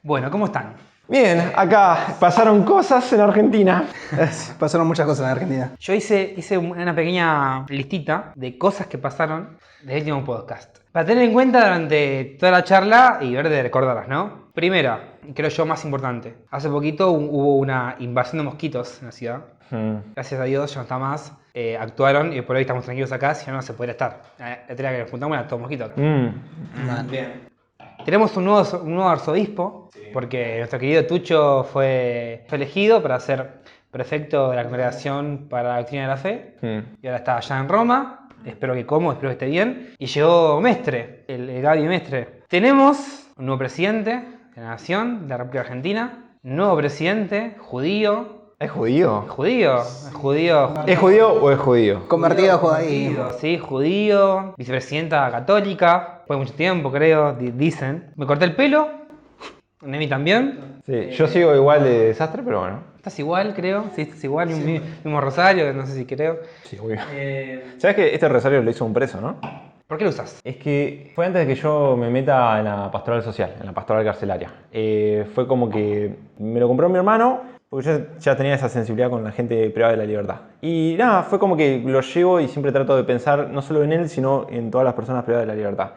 Bueno, ¿cómo están? Bien, acá pasaron cosas en Argentina. Pasaron muchas cosas en Argentina. Yo hice una pequeña listita de cosas que pasaron del último podcast. Para tener en cuenta durante toda la charla y ver de recordarlas, ¿no? Primera, creo yo más importante. Hace poquito hubo una invasión de mosquitos en la ciudad. Gracias a Dios ya no está más. Actuaron y por hoy estamos tranquilos acá, si no, no se podría estar. La tela que nos juntamos era todo mosquito. Bien. Tenemos un nuevo arzobispo, porque nuestro querido Tucho fue elegido para ser prefecto de la Congregación para la Doctrina de la Fe. Y ahora está allá en Roma. Espero que esté bien. Y llegó Mestre, el Gaby Mestre. Tenemos un nuevo presidente de la Nación, de la República Argentina. Nuevo presidente, judío. ¿Es judío? ¿Judío? ¿Es judío o es judío? Convertido a judaísmo. Sí, judío. Vicepresidenta católica. Fue mucho tiempo, creo, dicen. Me corté el pelo. Nemi también. Sí, yo sigo igual de desastre, pero bueno. Estás igual, creo. Sí, estás igual. Mismo rosario, no sé si creo. Sí, obvio. ¿Sabes que este rosario lo hizo un preso, no? ¿Por qué lo usas? Es que fue antes de que yo me meta en la pastoral social, en la pastoral carcelaria. Fue como que me lo compró mi hermano, porque yo ya tenía esa sensibilidad con la gente privada de la libertad. Y nada, fue como que lo llevo y siempre trato de pensar no solo en él, sino en todas las personas privadas de la libertad.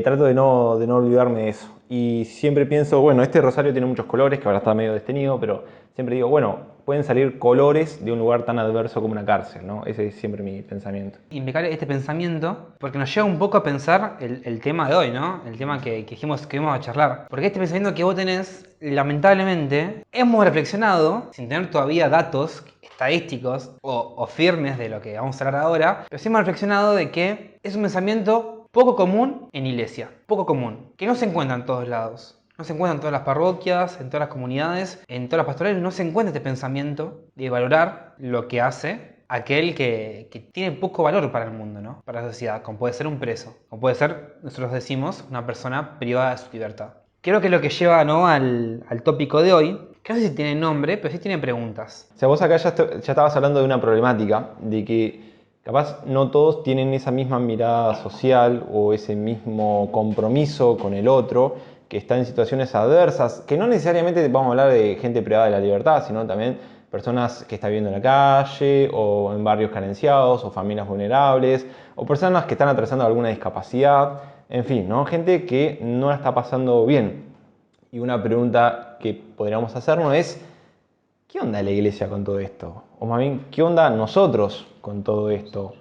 Trato de no olvidarme de eso. Y siempre pienso, bueno, este rosario tiene muchos colores, que ahora está medio destenido, pero siempre digo, bueno, pueden salir colores de un lugar tan adverso como una cárcel, ¿no? Ese es siempre mi pensamiento. Impecable este pensamiento, porque nos lleva un poco a pensar el tema de hoy, ¿no? El tema que dijimos que íbamos a charlar. Porque este pensamiento que vos tenés, lamentablemente, hemos reflexionado, sin tener todavía datos estadísticos o firmes de lo que vamos a hablar ahora, pero sí hemos reflexionado de que es un pensamiento poco común en iglesia, poco común, que no se encuentra en todos lados. No se encuentra en todas las parroquias, en todas las comunidades, en todas las pastorales, no se encuentra este pensamiento de valorar lo que hace aquel que tiene poco valor para el mundo, ¿no? Para la sociedad, como puede ser un preso, como puede ser, nosotros decimos, una persona privada de su libertad. Creo que es lo que lleva, ¿no?, al tópico de hoy, que no sé si tiene nombre, pero sí tiene preguntas. O sea, vos acá ya estabas hablando de una problemática, de que capaz no todos tienen esa misma mirada social o ese mismo compromiso con el otro, que está en situaciones adversas, que no necesariamente vamos a hablar de gente privada de la libertad, sino también personas que están viviendo en la calle, o en barrios carenciados, o familias vulnerables, o personas que están atravesando alguna discapacidad, en fin, ¿no? Gente que no la está pasando bien. Y una pregunta que podríamos hacernos es, ¿qué onda la iglesia con todo esto? O más bien, ¿qué onda nosotros con todo esto?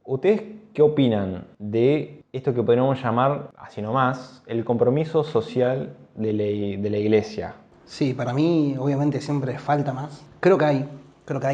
¿Ustedes qué opinan de esto que podríamos llamar, así nomás, el compromiso social de la iglesia? Sí, para mí obviamente siempre falta más. Creo que hay,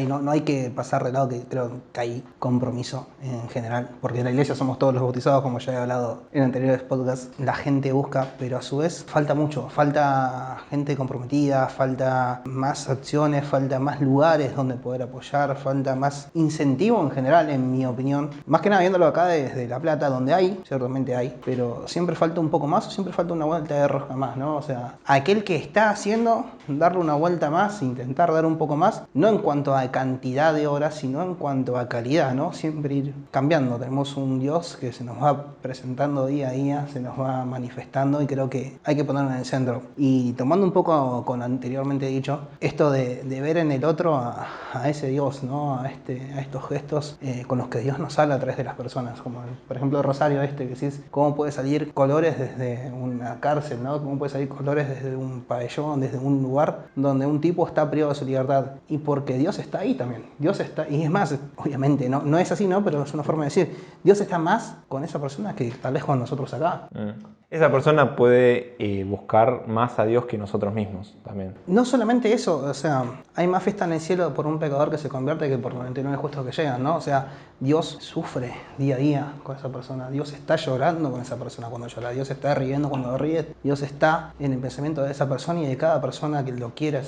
no hay que pasar de lado que creo que hay compromiso en general, porque en la iglesia somos todos los bautizados, como ya he hablado en anteriores podcasts, la gente busca, pero a su vez falta mucho, falta gente comprometida, falta más acciones, falta más lugares donde poder apoyar, falta más incentivo en general, en mi opinión. Más que nada viéndolo acá desde La Plata, donde hay, ciertamente hay, pero siempre falta un poco más o siempre falta una vuelta de rosca más, ¿no? O sea, aquel que está haciendo, darle una vuelta más, intentar dar un poco más, no en cuanto a cantidad de horas, sino en cuanto a calidad, ¿no? Siempre ir cambiando. Tenemos un Dios que se nos va presentando día a día, se nos va manifestando y creo que hay que ponerlo en el centro. Y tomando un poco con lo anteriormente dicho, esto de ver en el otro a ese Dios, ¿no? A estos gestos con los que Dios nos habla a través de las personas, como por ejemplo el rosario que decís, cómo puede salir colores desde una cárcel, ¿no? Cómo puede salir colores desde un pabellón, desde un lugar donde un tipo está privado de su libertad, y porque Dios está ahí también. Dios está, y es más, obviamente, no es así, ¿no? Pero es una forma de decir, Dios está más con esa persona que tal vez con nosotros acá. Esa persona puede buscar más a Dios que nosotros mismos también. No solamente eso, o sea, hay más fiesta en el cielo por un pecador que se convierte que por 99 justos que llegan, ¿no? O sea, Dios sufre día a día con esa persona. Dios está llorando con esa persona cuando llora. Dios está riendo cuando ríe. Dios está en el pensamiento de esa persona y de cada persona que lo quiera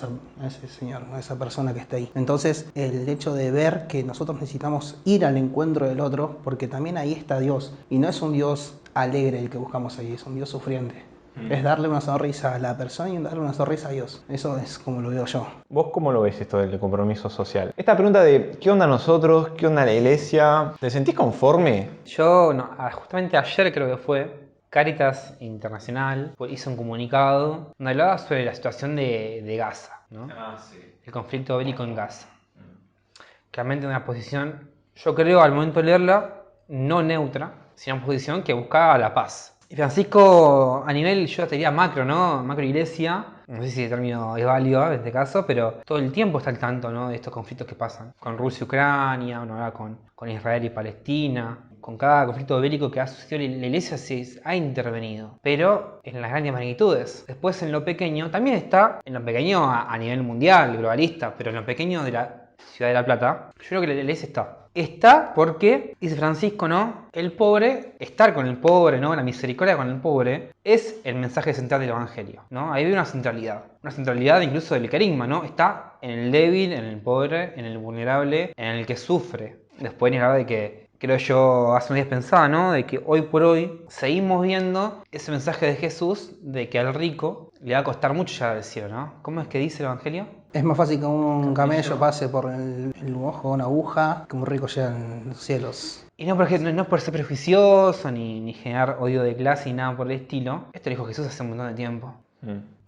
a ese Señor, a esa persona que está ahí. Entonces, el hecho de ver que nosotros necesitamos ir al encuentro del otro, porque también ahí está Dios. Y no es un Dios alegre el que buscamos ahí, es un Dios sufriente. Es darle una sonrisa a la persona y darle una sonrisa a Dios. Eso es como lo veo yo. ¿Vos cómo lo ves esto del compromiso social? Esta pregunta de ¿qué onda nosotros? ¿Qué onda la iglesia? ¿Te sentís conforme? Yo, no, justamente ayer creo que fue, Cáritas Internacional hizo un comunicado donde hablaba sobre la situación de Gaza, ¿no? Sí. El conflicto bélico en Gaza. Claramente una posición, yo creo al momento de leerla, no neutra, sino una posición que buscaba la paz. Y Francisco, a nivel, yo te diría macro, ¿no? Macro iglesia, no sé si el término es válido en este caso, pero todo el tiempo está al tanto, ¿no? De estos conflictos que pasan. Con Rusia y Ucrania, bueno, ahora con Israel y Palestina. Con cada conflicto bélico que ha sucedido, la iglesia se ha intervenido, pero en las grandes magnitudes. Después en lo pequeño, también está, en lo pequeño a nivel mundial, globalista, pero en lo pequeño de la Ciudad de la Plata, yo creo que la iglesia está. Está porque, dice Francisco, ¿no? El pobre, estar con el pobre, ¿no? La misericordia con el pobre, es el mensaje central del Evangelio, ¿no? Ahí hay una centralidad incluso del carisma, ¿no? Está en el débil, en el pobre, en el vulnerable, en el que sufre. Después ni hablar de que, creo yo, hace unos días pensaba, ¿no? De que hoy por hoy seguimos viendo ese mensaje de Jesús de que al rico le va a costar mucho llegar al cielo, ¿no? ¿Cómo es que dice el Evangelio? Es más fácil que un camello pase por el ojo de una aguja que un rico llegue a los cielos. Y no por ser prejuicioso, ni generar odio de clase, ni nada por el estilo. Esto lo dijo Jesús hace un montón de tiempo.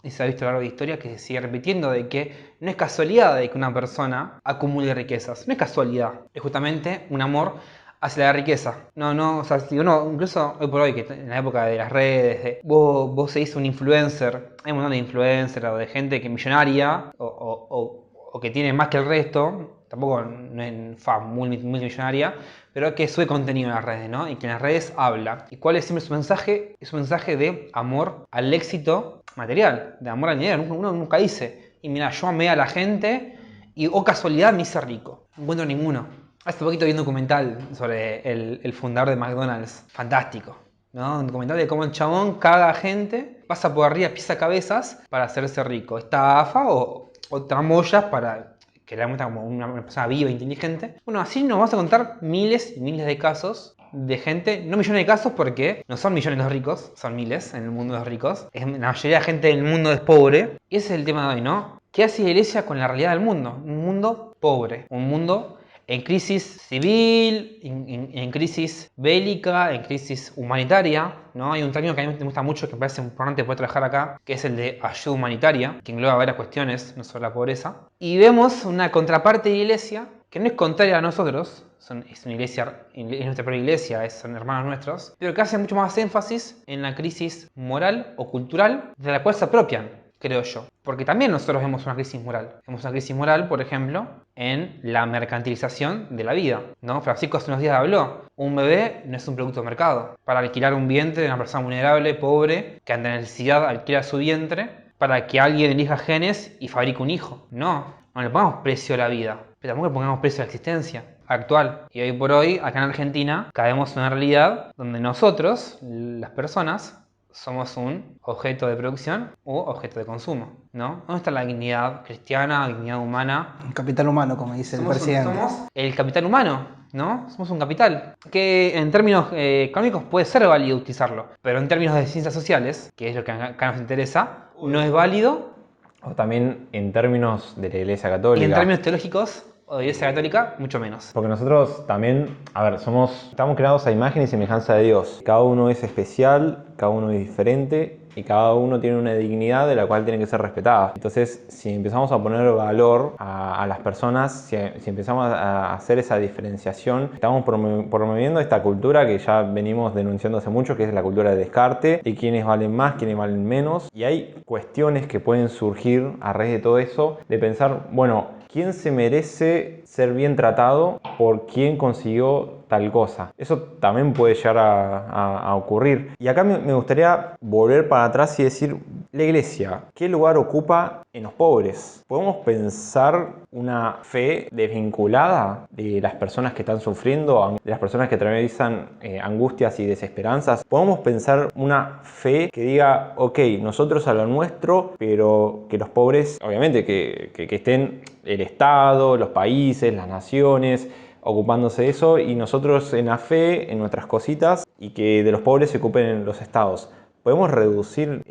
Y se ha visto a lo largo de historia que se sigue repitiendo de que no es casualidad de que una persona acumule riquezas. No es casualidad. Es justamente un amor hacia la riqueza. No, o sea, si uno, incluso hoy por hoy, que en la época de las redes, vos seguís un influencer, hay un montón de influencers o de gente que es millonaria o que tiene más que el resto, tampoco no es multimillonaria, pero que sube contenido en las redes, ¿no? Y que en las redes habla. ¿Y cuál es siempre su mensaje? Es un mensaje de amor al éxito material, de amor al dinero. Uno nunca dice, y mira, yo amé a la gente y, casualidad, me hice rico. No encuentro ninguno. Hace poquito vi un documental sobre el fundador de McDonald's. Fantástico, ¿no? Un documental de cómo el chabón caga a gente, pasa por arriba, pisa cabezas para hacerse rico. Estafa o tramoyas para que la muestra como una persona viva e inteligente. Bueno, así nos vamos a contar miles y miles de casos de gente, no millones de casos porque no son millones los ricos, son miles en el mundo de los ricos. La mayoría de la gente del mundo es pobre. Y ese es el tema de hoy, ¿no? ¿Qué hace la iglesia con la realidad del mundo? Un mundo pobre, un mundo en crisis civil, en crisis bélica, en crisis humanitaria, ¿no? Hay un término que a mí me gusta mucho, que me parece importante poder trabajar acá, que es el de ayuda humanitaria, que engloba varias cuestiones, no solo la pobreza. Y vemos una contraparte de iglesia que no es contraria a nosotros, es una iglesia, es nuestra propia iglesia, son hermanos nuestros, pero que hace mucho más énfasis en la crisis moral o cultural de la cual se apropian, creo yo. Porque también nosotros vemos una crisis moral. Vemos una crisis moral, por ejemplo, en la mercantilización de la vida, ¿no? Francisco hace unos días habló, un bebé no es un producto de mercado. Para alquilar un vientre de una persona vulnerable, pobre, que anda en necesidad, alquila su vientre, para que alguien elija genes y fabrique un hijo. No le pongamos precio a la vida, pero tampoco le pongamos precio a la existencia actual. Y hoy por hoy, acá en Argentina, caemos en una realidad donde nosotros, las personas, somos un objeto de producción u objeto de consumo, ¿no? ¿Dónde está la dignidad cristiana, dignidad humana? El capital humano, como dice el presidente. Somos el capital humano, ¿no? Somos un capital que en términos económicos puede ser válido utilizarlo, pero en términos de ciencias sociales, que es lo que acá nos interesa, no es válido. O también en términos de la Iglesia Católica. Y en términos teológicos o de Iglesia Católica, mucho menos. Porque nosotros también, estamos creados a imagen y semejanza de Dios. Cada uno es especial, cada uno es diferente y cada uno tiene una dignidad de la cual tiene que ser respetada. Entonces, si empezamos a poner valor a las personas, si empezamos a hacer esa diferenciación, estamos promoviendo esta cultura que ya venimos denunciando hace mucho, que es la cultura de descarte, de quiénes valen más, quiénes valen menos. Y hay cuestiones que pueden surgir a raíz de todo eso, de pensar, bueno, ¿quién se merece ser bien tratado por quién consiguió tal cosa? Eso también puede llegar a ocurrir. Y acá me gustaría volver para atrás y decir, la iglesia, ¿qué lugar ocupa en los pobres? ¿Podemos pensar una fe desvinculada de las personas que están sufriendo, de las personas que atraviesan angustias y desesperanzas? ¿Podemos pensar una fe que diga, ok, nosotros a lo nuestro, pero que los pobres, obviamente, que estén el Estado, los países, las naciones, ocupándose de eso, y nosotros en la fe, en nuestras cositas, y que de los pobres se ocupen los estados? ¿Podemos reducir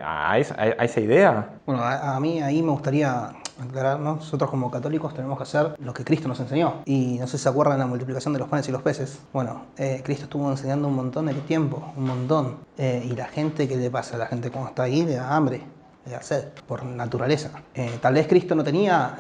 a esa idea? Bueno, a mí ahí me gustaría aclarar, ¿no? Nosotros como católicos tenemos que hacer lo que Cristo nos enseñó. Y no sé si se acuerdan de la multiplicación de los panes y los peces. Bueno, Cristo estuvo enseñando un montón de tiempo, un montón. Y la gente, ¿qué le pasa? La gente cuando está ahí le da hambre, le da sed, por naturaleza. Tal vez Cristo no tenía...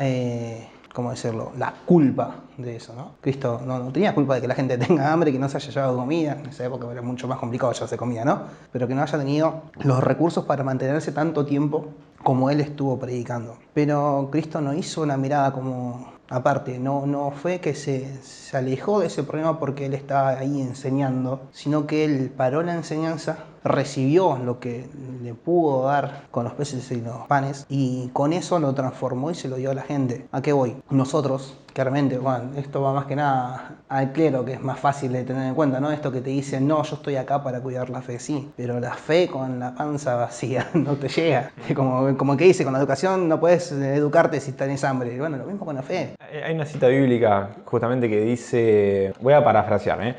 ¿cómo decirlo? La culpa de eso, ¿no? Cristo no tenía culpa de que la gente tenga hambre y que no se haya llevado comida. En esa época era mucho más complicado llevarse comida, ¿no? Pero que no haya tenido los recursos para mantenerse tanto tiempo como él estuvo predicando. Pero Cristo no hizo una mirada como aparte, no fue que se alejó de ese problema porque él estaba ahí enseñando, sino que él paró la enseñanza, recibió lo que le pudo dar con los peces y los panes y con eso lo transformó y se lo dio a la gente. ¿A qué voy? Nosotros, claramente, bueno, esto va más que nada al clero, que es más fácil de tener en cuenta, ¿no? Esto que te dicen, no, yo estoy acá para cuidar la fe, sí, pero la fe con la panza vacía no te llega. Como que dice, con la educación no puedes educarte si tenés hambre. Bueno, lo mismo con la fe. Hay una cita bíblica justamente que dice, voy a parafrasear,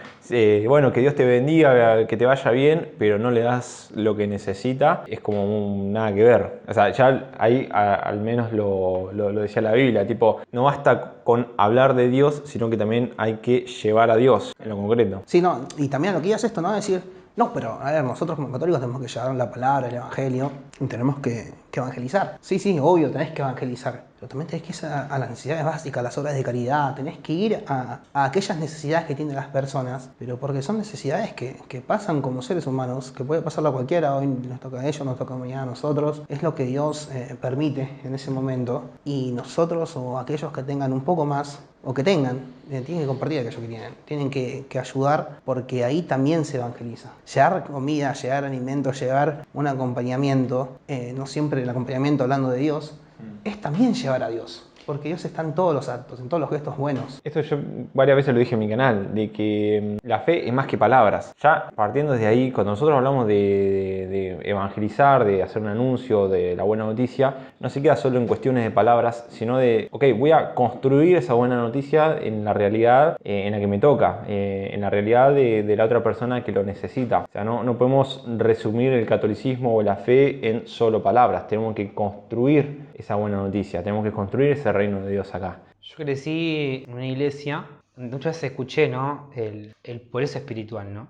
bueno, que Dios te bendiga, que te vaya bien, pero no le das lo que necesita, es como nada que ver. O sea, ya ahí al menos lo decía la Biblia, tipo, no basta con hablar de Dios, sino que también hay que llevar a Dios en lo concreto. Sí, no, y también lo que es esto, ¿no? Decir, no, pero a ver, nosotros como católicos tenemos que llevar la palabra, el evangelio, y tenemos que evangelizar. Sí, obvio, tenés que evangelizar, pero también tenés que ir a las necesidades básicas, a las obras de caridad, tenés que ir a aquellas necesidades que tienen las personas, pero porque son necesidades que pasan como seres humanos, que puede pasarlo a cualquiera, hoy nos toca a ellos, nos toca mañana a nosotros, es lo que Dios permite en ese momento, y nosotros o aquellos que tengan un poco más, o que tengan, tienen que compartir aquello que tienen que ayudar, porque ahí también se evangeliza. Llevar comida, llevar alimentos, llevar un acompañamiento, no siempre el acompañamiento hablando de Dios, es también llevar a Dios, porque Dios está en todos los actos, en todos los gestos buenos. Esto yo varias veces lo dije en mi canal, de que la fe es más que palabras. Ya partiendo desde ahí, cuando nosotros hablamos de evangelizar, de hacer un anuncio, de la buena noticia, no se queda solo en cuestiones de palabras, sino de, ok, voy a construir esa buena noticia en la realidad en la que me toca, en la realidad de la otra persona que lo necesita. O sea, no podemos resumir el catolicismo o la fe en solo palabras, tenemos que construir esa buena noticia, tenemos que construir ese reino de Dios acá. Yo crecí en una iglesia donde muchas veces escuché, ¿no? El pobreza espiritual, ¿no?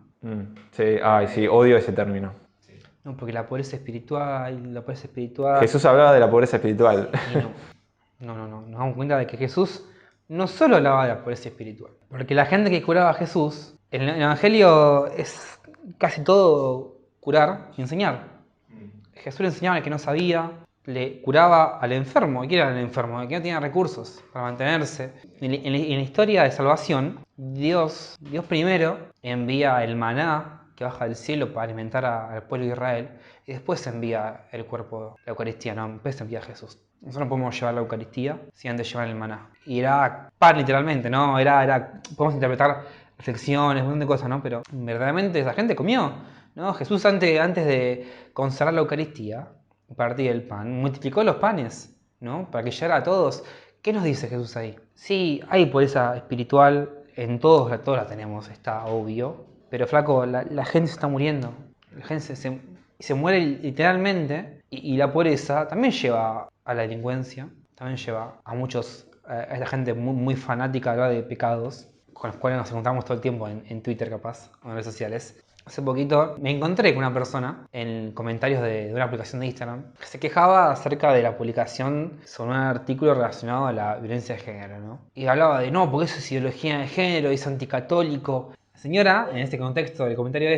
Sí, odio ese término. No, porque la pobreza espiritual... Jesús hablaba de la pobreza espiritual. Y no, nos damos cuenta de que Jesús no solo hablaba de la pobreza espiritual. Porque la gente que curaba a Jesús, en el Evangelio es casi todo curar y enseñar. Jesús le enseñaba al que no sabía, le curaba al enfermo. ¿Y quién era el enfermo? El que no tenía recursos para mantenerse. En la historia de salvación, Dios primero envía el maná que baja del cielo para alimentar al pueblo de Israel, y después envía el cuerpo, la Eucaristía, no, después envía a Jesús. Nosotros no podemos llevar la Eucaristía sin antes llevar el maná. Y era pan literalmente, ¿no? Podemos interpretar reflexiones, un montón de cosas, ¿no? Pero verdaderamente esa gente comió, ¿no? Jesús antes de consagrar la Eucaristía, partir el pan, multiplicó los panes, ¿no? Para que llegara a todos. ¿Qué nos dice Jesús ahí? Sí, hay pobreza espiritual, en todos la tenemos, está obvio, pero flaco, la gente se está muriendo, la gente se muere literalmente, y la pobreza también lleva a la delincuencia, también lleva a a esta gente muy fanática de pecados, con los cuales nos encontramos todo el tiempo en Twitter capaz, o en redes sociales. Hace poquito me encontré con una persona en comentarios de una aplicación de Instagram que se quejaba acerca de la publicación sobre un artículo relacionado a la violencia de género, ¿no? Y hablaba de, no, porque eso es ideología de género, es anticatólico. La señora, en este contexto del comentario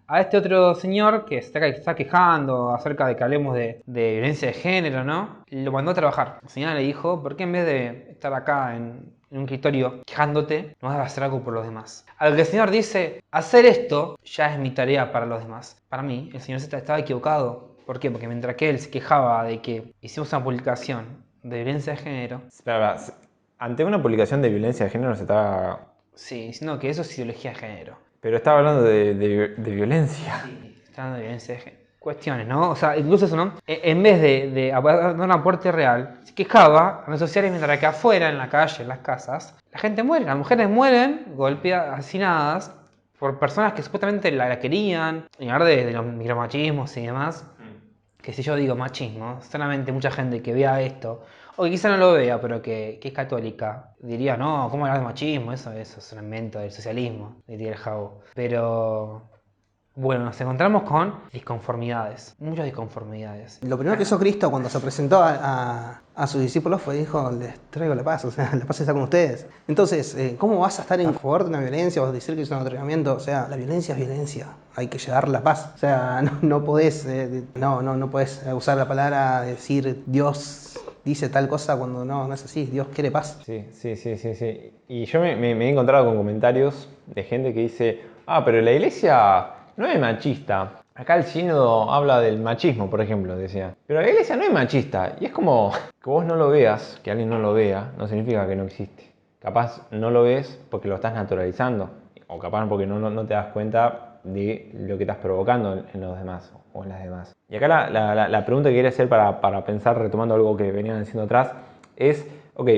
a este otro señor que está quejando acerca de que hablemos de violencia de género, ¿no? Lo mandó a trabajar. La señora le dijo, ¿por qué en vez de estar acá en un escritorio quejándote, no vas a hacer algo por los demás? A lo que el Señor dice, hacer esto ya es mi tarea para los demás. Para mí, el Señor estaba equivocado. ¿Por qué? Porque mientras que él se quejaba de que hicimos una publicación de violencia de género... Espera, ante una publicación de violencia de género se estaba... Sí, diciendo que eso es ideología de género. Pero estaba hablando de violencia. Sí, está hablando de violencia de género. Cuestiones, ¿no? O sea, incluso eso, ¿no? En vez de dar un aporte real, se quejaba en redes sociales mientras que afuera, en la calle, en las casas, la gente muere, las mujeres mueren, golpeadas, asesinadas, por personas que supuestamente la querían, y hablar de los micromachismos y demás, que si yo digo machismo, solamente mucha gente que vea esto, o que quizá no lo vea, pero que es católica, diría, no, ¿cómo hablar de machismo? Eso es un invento del socialismo, diría el Javo. Pero bueno, nos encontramos con disconformidades, muchas disconformidades. Lo primero que hizo Cristo cuando se presentó a sus discípulos fue, dijo, les traigo la paz, o sea, la paz está con ustedes. Entonces, ¿cómo vas a estar en favor de una violencia o decir que es un adoctrinamiento? O sea, la violencia es violencia, hay que llevar la paz. O sea, no podés, no podés usar la palabra, decir Dios dice tal cosa cuando no es así, Dios quiere paz. Sí. Y yo me he encontrado con comentarios de gente que dice, pero la iglesia no es machista. Acá el sínodo habla del machismo, por ejemplo, decía. Pero la iglesia no es machista. Y es como que vos no lo veas, que alguien no lo vea, no significa que no existe. Capaz no lo ves porque lo estás naturalizando. O capaz porque no te das cuenta de lo que estás provocando en los demás o en las demás. Y acá la pregunta que quería hacer para pensar, retomando algo que venían diciendo atrás, es, ok,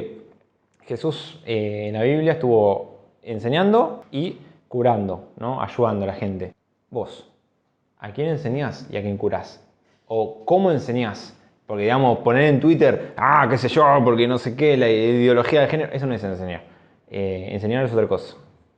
Jesús en la Biblia estuvo enseñando y curando, ¿no? Ayudando a la gente. Vos, ¿a quién enseñás y a quién curás? ¿O cómo enseñás? Porque, digamos, poner en Twitter, qué sé yo, porque no sé qué, la ideología de género, eso no es enseñar. Enseñar es otra cosa.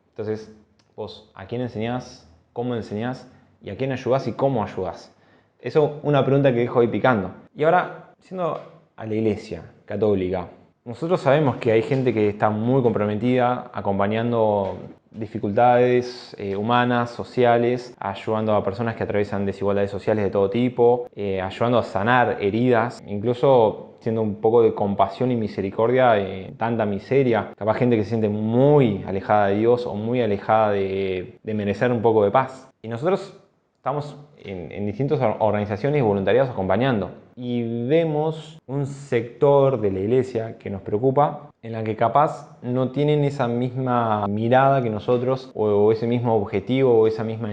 Entonces, vos, ¿a quién enseñás? ¿Cómo enseñás? ¿Y a quién ayudás y cómo ayudás? Eso es una pregunta que dejo ahí picando. Y ahora, siendo a la iglesia católica, nosotros sabemos que hay gente que está muy comprometida acompañando dificultades humanas, sociales, ayudando a personas que atraviesan desigualdades sociales de todo tipo, ayudando a sanar heridas, incluso siendo un poco de compasión y misericordia de tanta miseria. Capaz gente que se siente muy alejada de Dios o muy alejada de merecer un poco de paz. Y nosotros estamos en distintas organizaciones y voluntariados acompañando. Y vemos un sector de la iglesia que nos preocupa, en la que capaz no tienen esa misma mirada que nosotros, o ese mismo objetivo, o esa misma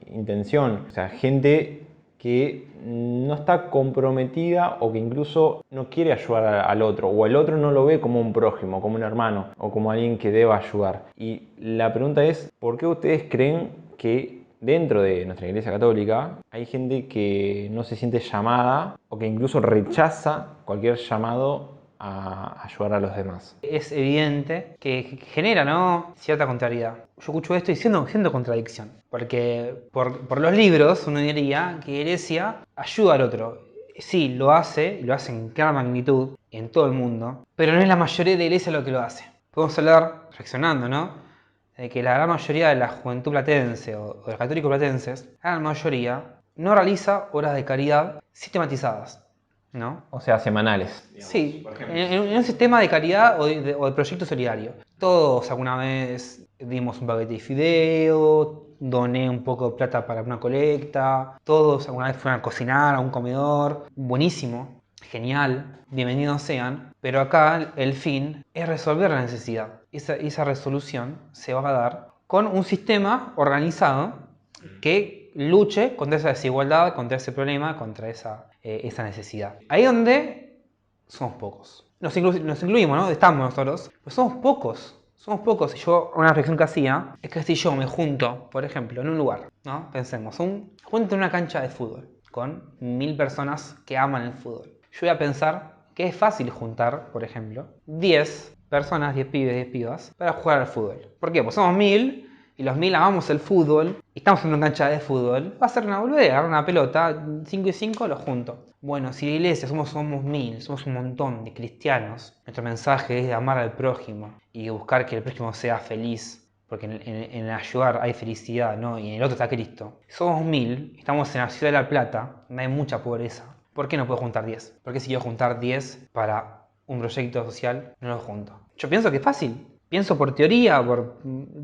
intención. O sea, gente que no está comprometida o que incluso no quiere ayudar al otro, o el otro no lo ve como un prójimo, como un hermano, o como alguien que deba ayudar. Y la pregunta es, ¿por qué ustedes creen que dentro de nuestra Iglesia Católica hay gente que no se siente llamada o que incluso rechaza cualquier llamado a ayudar a los demás? Es evidente que genera, ¿no?, cierta contrariedad. Yo escucho esto y siento contradicción, porque por los libros uno diría que la iglesia ayuda al otro. Sí, lo hace, y lo hace en gran magnitud en todo el mundo, pero no es la mayoría de la iglesia lo que lo hace. Podemos hablar, reflexionando, ¿no?, de que la gran mayoría de la juventud platense o de los católicos platenses, la gran mayoría no realiza obras de caridad sistematizadas, ¿no? O sea, semanales. Sí, en un sistema de caridad o de proyecto solidario. Todos alguna vez dimos un paquete de fideo, doné un poco de plata para una colecta, todos alguna vez fueron a cocinar a un comedor, buenísimo, genial, bienvenidos sean, pero acá el fin es resolver la necesidad. Esa resolución se va a dar con un sistema organizado que luche contra esa desigualdad, contra ese problema, contra esa necesidad. Ahí donde somos pocos. Nos incluimos, ¿no? Estamos nosotros, pero somos pocos. Somos pocos. Y yo, una reflexión que hacía es que si yo me junto, por ejemplo, en un lugar, ¿no? Pensemos, junto en una cancha de fútbol con 1000 personas que aman el fútbol. Yo voy a pensar que es fácil juntar, por ejemplo, 10 personas, 10 pibes, 10 pibas, para jugar al fútbol. ¿Por qué? Pues somos 1000 y los 1000 amamos el fútbol y estamos en una cancha de fútbol. Va a ser una boludez, agarrar una pelota, 5 y 5 los junto. Bueno, si la iglesia somos 1000, somos un montón de cristianos, nuestro mensaje es de amar al prójimo y de buscar que el prójimo sea feliz. Porque en ayudar hay felicidad, ¿no? Y en el otro está Cristo. Somos 1000, estamos en la ciudad de La Plata, donde hay mucha pobreza. ¿Por qué no puedo juntar 10? ¿Por qué si yo juntar 10 para un proyecto social, no lo junto? Yo pienso que es fácil. Pienso por teoría,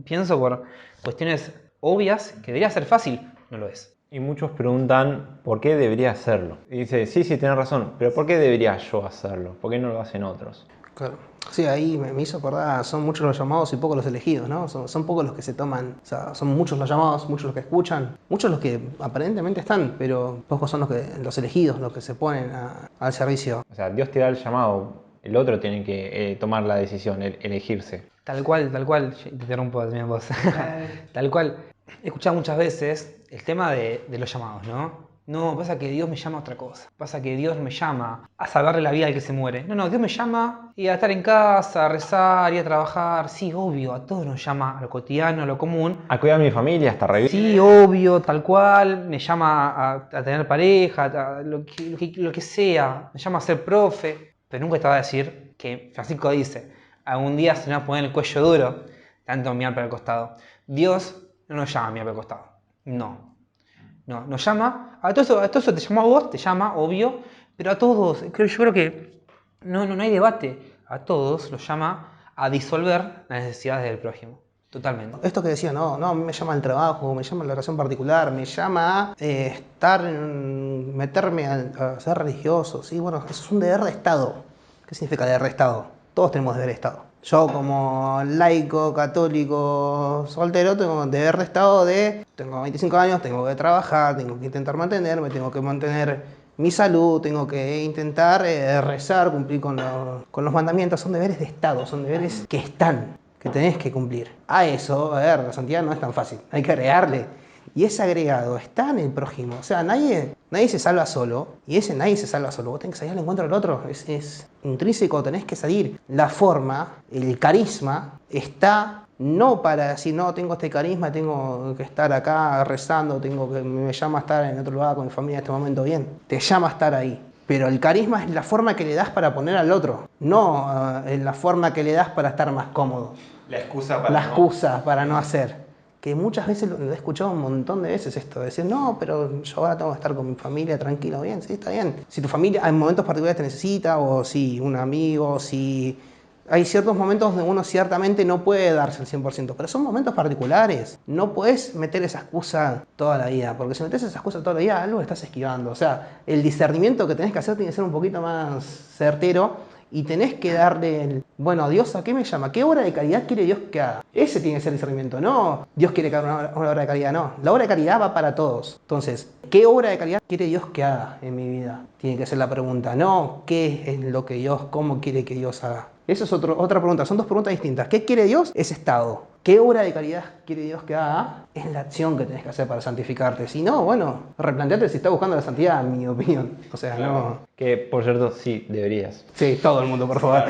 pienso por cuestiones obvias, que debería ser fácil. No lo es. Y muchos preguntan por qué debería hacerlo. Y dice, sí, tienes razón, pero ¿por qué debería yo hacerlo? ¿Por qué no lo hacen otros? Claro. Sí, ahí me hizo acordar, son muchos los llamados y pocos los elegidos, ¿no? Son pocos los que se toman, o sea, son muchos los llamados, muchos los que escuchan, muchos los que aparentemente están, pero pocos son los elegidos, los que se ponen al servicio. O sea, Dios te da el llamado, el otro tiene que tomar la decisión, elegirse. Tal cual, te interrumpo también vos. Tal cual. he escuchado muchas veces el tema de los llamados, ¿no? No, pasa que Dios me llama a otra cosa. Pasa que Dios me llama a salvarle la vida al que se muere. No, Dios me llama y a estar en casa, a rezar y a trabajar. Sí, obvio, a todos nos llama, a lo cotidiano, a lo común. A cuidar a mi familia, hasta reír. Sí, obvio, tal cual. Me llama a tener pareja, lo que sea. Me llama a ser profe. Pero nunca te va a decir que Francisco dice, algún día se me va a poner el cuello duro, tanto mirar para el costado. Dios no nos llama a mirar para el costado. No. No, nos llama, a todo eso te llama a vos, te llama, obvio, pero a todos, yo creo que no hay debate, a todos los llama a disolver las necesidades del prójimo, totalmente. Esto que decía, no, a mí me llama el trabajo, me llama la oración particular, me llama a meterme a ser religioso, sí, bueno, eso es un deber de Estado. ¿Qué significa deber de Estado? Todos tenemos deber de Estado. Yo como laico, católico, soltero, tengo deber de Estado tengo 25 años, tengo que trabajar, tengo que intentar mantenerme, tengo que mantener mi salud, tengo que intentar rezar, cumplir con los mandamientos. Son deberes de Estado, son deberes que están, que tenés que cumplir. A eso, a ver, la santidad no es tan fácil, hay que agregarle. Y ese agregado está en el prójimo. O sea, nadie se salva solo. Y ese nadie se salva solo. Vos tenés que salir al encuentro del otro. Es intrínseco, tenés que salir. La forma, el carisma, está no para decir, no, tengo este carisma, tengo que estar acá rezando, me llama a estar en otro lugar con mi familia en este momento bien. Te llama a estar ahí. Pero el carisma es la forma que le das para poner al otro. No es la forma que le das para estar más cómodo. La excusa para no hacer. Que muchas veces lo he escuchado un montón de veces esto, de decir, no, pero yo ahora tengo que estar con mi familia tranquilo, bien, sí, está bien. Si tu familia en momentos particulares te necesita, o si un amigo, si... Hay ciertos momentos donde uno ciertamente no puede darse el 100%, pero son momentos particulares. No puedes meter esa excusa toda la vida, porque si metes esa excusa toda la vida, algo estás esquivando. O sea, el discernimiento que tenés que hacer tiene que ser un poquito más certero. Y tenés que darle bueno, Dios, ¿a qué me llama? ¿Qué obra de caridad quiere Dios que haga? Ese tiene que ser el discernimiento, no Dios quiere que haga una obra de caridad, no. La obra de caridad va para todos. Entonces, ¿qué obra de caridad quiere Dios que haga en mi vida? Tiene que ser la pregunta, no ¿qué es lo que Dios, cómo quiere que Dios haga? Eso es otra pregunta, son dos preguntas distintas. ¿Qué quiere Dios? Es estado. ¿Qué obra de caridad quiere Dios que haga? Es la acción que tenés que hacer para santificarte. Si no, bueno, replanteate si estás buscando la santidad, en mi opinión. O sea, claro. No... Que, por cierto, sí, deberías. Sí, todo el mundo, por favor.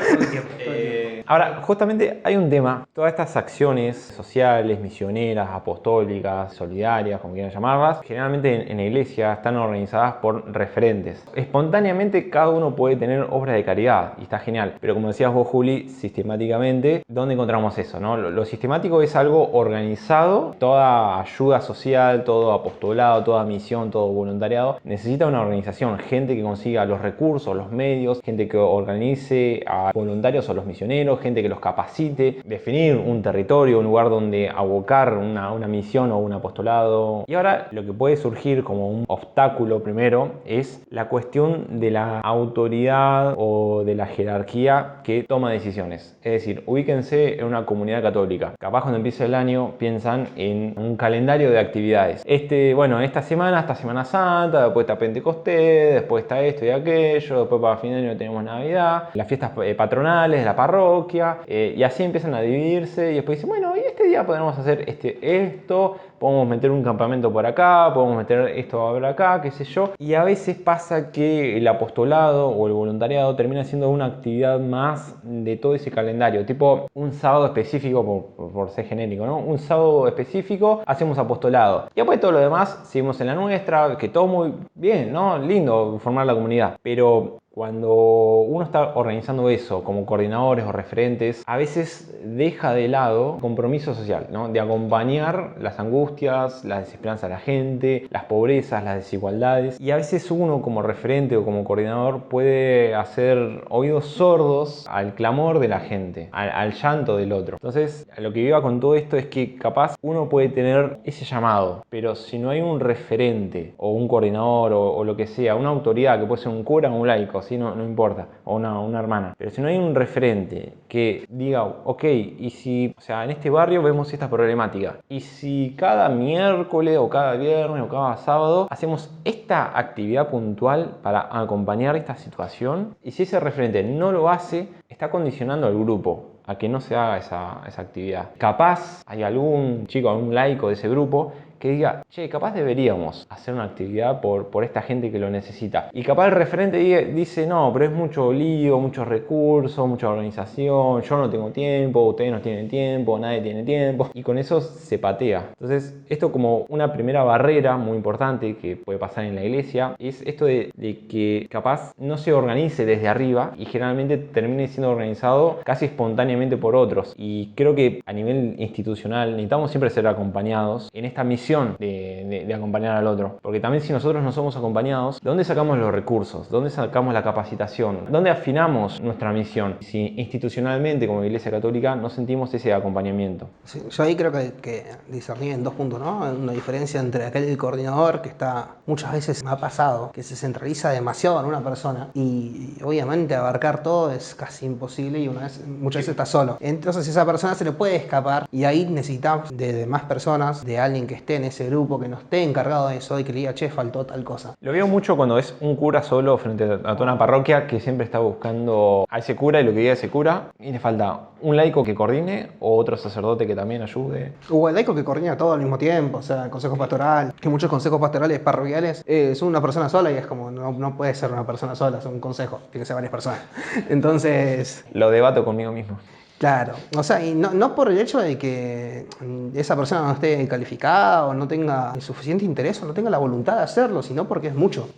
Ahora, justamente hay un tema. Todas estas acciones sociales, misioneras, apostólicas, solidarias, como quieran llamarlas, generalmente en la iglesia están organizadas por referentes. Espontáneamente cada uno puede tener obras de caridad y está genial. Pero como decías vos, Juli, sistemáticamente, ¿dónde encontramos eso, no? Lo sistemático es algo organizado. Toda ayuda social, todo apostolado, toda misión, todo voluntariado necesita una organización, gente que consiga los recursos, los medios, gente que organice a voluntarios o los misioneros, gente que los capacite, definir un territorio, un lugar donde abocar una misión o un apostolado. Y ahora lo que puede surgir como un obstáculo primero es la cuestión de la autoridad o de la jerarquía que toma decisiones. Es decir, ubíquense en una comunidad católica. Capaz cuando empieza el año piensan en un calendario de actividades. Esta Semana Santa, después está Pentecostés, después está esto y aquello, después para fin de año tenemos Navidad, las fiestas patronales de la parroquia, y así empiezan a dividirse y después dicen, bueno, y este día podemos hacer esto, podemos meter un campamento por acá, podemos meter esto por acá, qué sé yo. Y a veces pasa que el apostolado o el voluntariado termina siendo una actividad más de todo ese calendario, tipo un sábado específico, por ser genérico, ¿no? Un sábado específico hacemos apostolado. Y después todo lo demás seguimos en la nuestra, que todo muy bien, ¿no? Lindo formar la comunidad. Pero cuando uno está organizando eso como coordinadores o referentes, a veces deja de lado compromiso social, ¿no? De acompañar las angustias, la desesperanza de la gente, las pobrezas, las desigualdades. Y a veces uno como referente o como coordinador puede hacer oídos sordos al clamor de la gente, al llanto del otro. Entonces, lo que iba con todo esto es que capaz uno puede tener ese llamado, pero si no hay un referente o un coordinador o lo que sea, una autoridad que puede ser un cura o un laico, ¿sí? No importa, o una hermana. Pero si no hay un referente que diga, ok, y si, o sea, en este barrio vemos esta problemática, y si cada miércoles o cada viernes o cada sábado hacemos esta actividad puntual para acompañar esta situación, y si ese referente no lo hace, está condicionando al grupo. a que no se haga esa actividad. Capaz hay algún chico, algún laico de ese grupo que diga, che, capaz deberíamos hacer una actividad por esta gente que lo necesita. Y capaz el referente dice, no, pero es mucho lío, muchos recursos, mucha organización, yo no tengo tiempo, ustedes no tienen tiempo, nadie tiene tiempo. Y con eso se patea. Entonces, esto como una primera barrera muy importante que puede pasar en la iglesia, es esto de que capaz no se organice desde arriba y generalmente termine siendo organizado casi espontáneamente por otros. Y creo que a nivel institucional necesitamos siempre ser acompañados en esta misión de acompañar al otro. Porque también si nosotros no somos acompañados, ¿de dónde sacamos los recursos? ¿Dónde sacamos la capacitación? ¿Dónde afinamos nuestra misión? Si institucionalmente como Iglesia Católica no sentimos ese acompañamiento. Sí, yo ahí creo que discernir en 2 puntos, ¿no? Una diferencia entre aquel coordinador que está, muchas veces me ha pasado, que se centraliza demasiado en una persona y obviamente abarcar todo es casi imposible y muchas veces está solo. Entonces esa persona se le puede escapar y ahí necesitamos de más personas, de alguien que esté en ese grupo, que no esté encargado de eso y que le diga, che, faltó tal cosa. Lo veo mucho cuando es un cura solo frente a toda una parroquia que siempre está buscando a ese cura y lo que diga ese cura y le falta un laico que coordine o otro sacerdote que también ayude. O el laico que coordina todo al mismo tiempo, o sea, el consejo pastoral, que muchos consejos pastorales parroquiales son una persona sola y es como, no puede ser una persona sola, es un consejo, tiene que ser varias personas. Entonces... Lo debato conmigo mismo. Claro, o sea, y no por el hecho de que esa persona no esté calificada o no tenga el suficiente interés o no tenga la voluntad de hacerlo, sino porque es mucho.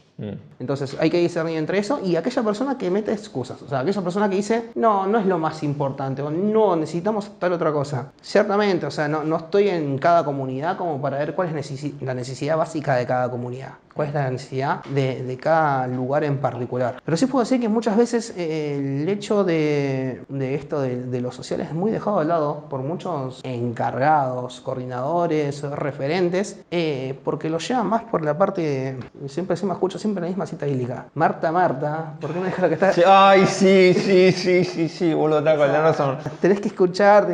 Entonces hay que discernir entre eso y aquella persona que mete excusas, o sea, aquella persona que dice, no es lo más importante o no, necesitamos tal otra cosa. Ciertamente, o sea, no estoy en cada comunidad como para ver cuál es la necesidad básica de cada comunidad, cuál es la necesidad de cada lugar en particular. Pero sí puedo decir que muchas veces el hecho de esto de lo social es muy dejado de lado por muchos encargados, coordinadores, referentes, porque lo llevan más por la parte, siempre escucho siempre la misma cita bíblica. Marta, Marta, ¿por qué me dejas lo que está? Ay, sí, boludo, está con la razón. Tenés que escuchar,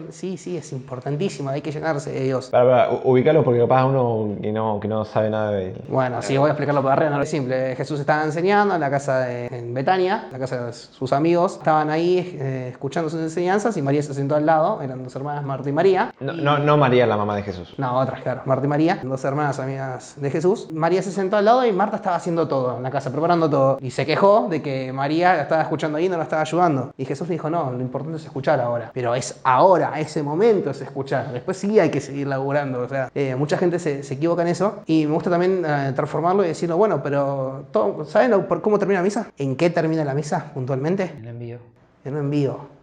sí, es importantísimo, hay que llenarse de Dios. Para ubicarlo porque capaz uno que no sabe nada de él. Bueno, sí, voy a explicarlo por arriba, no es simple. Jesús estaba enseñando en la casa en Betania, la casa de sus amigos. Estaban ahí escuchando sus enseñanzas y María se sentó al lado, eran 2 hermanas, Marta y María. No María, la mamá de Jesús. No, otras, claro, Marta y María, 2 hermanas amigas de Jesús. María se sentó al lado y Marta estaba haciendo todo en la casa, preparando todo. Y se quejó de que María la estaba escuchando ahí y no la estaba ayudando. Y Jesús dijo, no, lo importante es escuchar ahora. Pero es ahora, ese momento es escuchar. Después sí hay que seguir laburando. O sea, mucha gente se equivoca en eso. Y me gusta también transformarlo y decirlo, bueno, pero ¿saben por cómo termina la misa? ¿En qué termina la misa puntualmente? El envío. En un envío.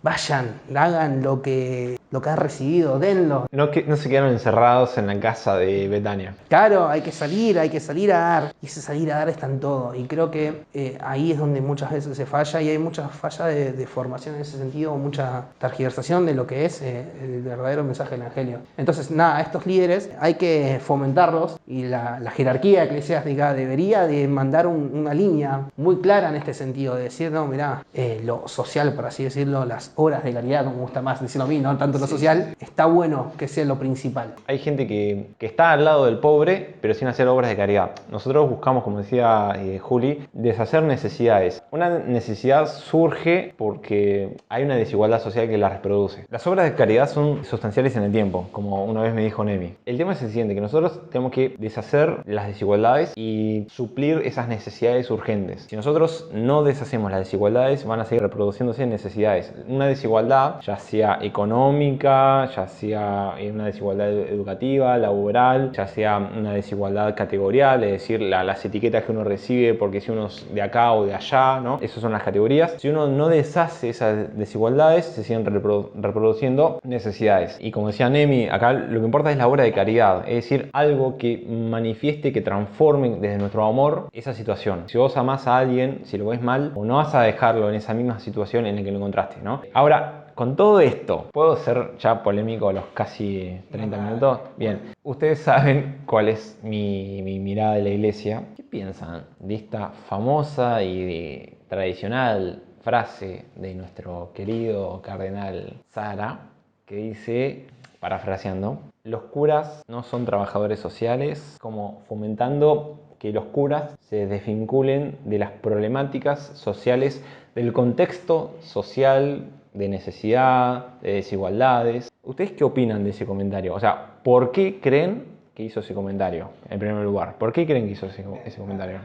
Vayan, hagan lo que han recibido, denlo. No se quedaron encerrados en la casa de Betania. Claro, hay que salir a dar. Y ese salir a dar está en todo. Y creo que ahí es donde muchas veces se falla y hay mucha falla de formación en ese sentido, mucha tergiversación de lo que es el verdadero mensaje del Evangelio. Entonces, nada, estos líderes hay que fomentarlos y la jerarquía eclesiástica debería de mandar una línea muy clara en este sentido, de decir, no, mirá, lo social, por así decirlo, las obras de caridad, como me gusta más decirlo a mí, no tanto lo social, está bueno que sea lo principal. Hay gente que está al lado del pobre, pero sin hacer obras de caridad. Nosotros buscamos, como decía Juli, deshacer necesidades. Una necesidad surge porque hay una desigualdad social que la reproduce. Las obras de caridad son sustanciales en el tiempo, como una vez me dijo Nemi. El tema es el siguiente, que nosotros tenemos que deshacer las desigualdades y suplir esas necesidades urgentes. Si nosotros no deshacemos las desigualdades, van a seguir reproduciéndose necesidades. Una desigualdad, ya sea económica, ya sea una desigualdad educativa, laboral, ya sea una desigualdad categorial, es decir, las etiquetas que uno recibe porque si uno es de acá o de allá, ¿no? Esas son las categorías. Si uno no deshace esas desigualdades, se siguen reproduciendo necesidades. Y como decía Nemi, acá lo que importa es la obra de caridad, es decir, algo que manifieste, que transforme desde nuestro amor esa situación. Si vos amás a alguien, si lo ves mal, o no vas a dejarlo en esa misma situación en la que lo encontraste, ¿no? Ahora, con todo esto, ¿puedo ser ya polémico a los casi 30 minutos? Bien, ustedes saben cuál es mi mirada de la iglesia. ¿Qué piensan de esta famosa y tradicional frase de nuestro querido cardenal Sara, que dice, parafraseando, los curas no son trabajadores sociales, como fomentando que los curas se desvinculen de las problemáticas sociales, del contexto social de necesidad, de desigualdades. ¿Ustedes qué opinan de ese comentario? O sea, ¿por qué creen que hizo ese comentario, en primer lugar? ¿Por qué creen que hizo ese comentario?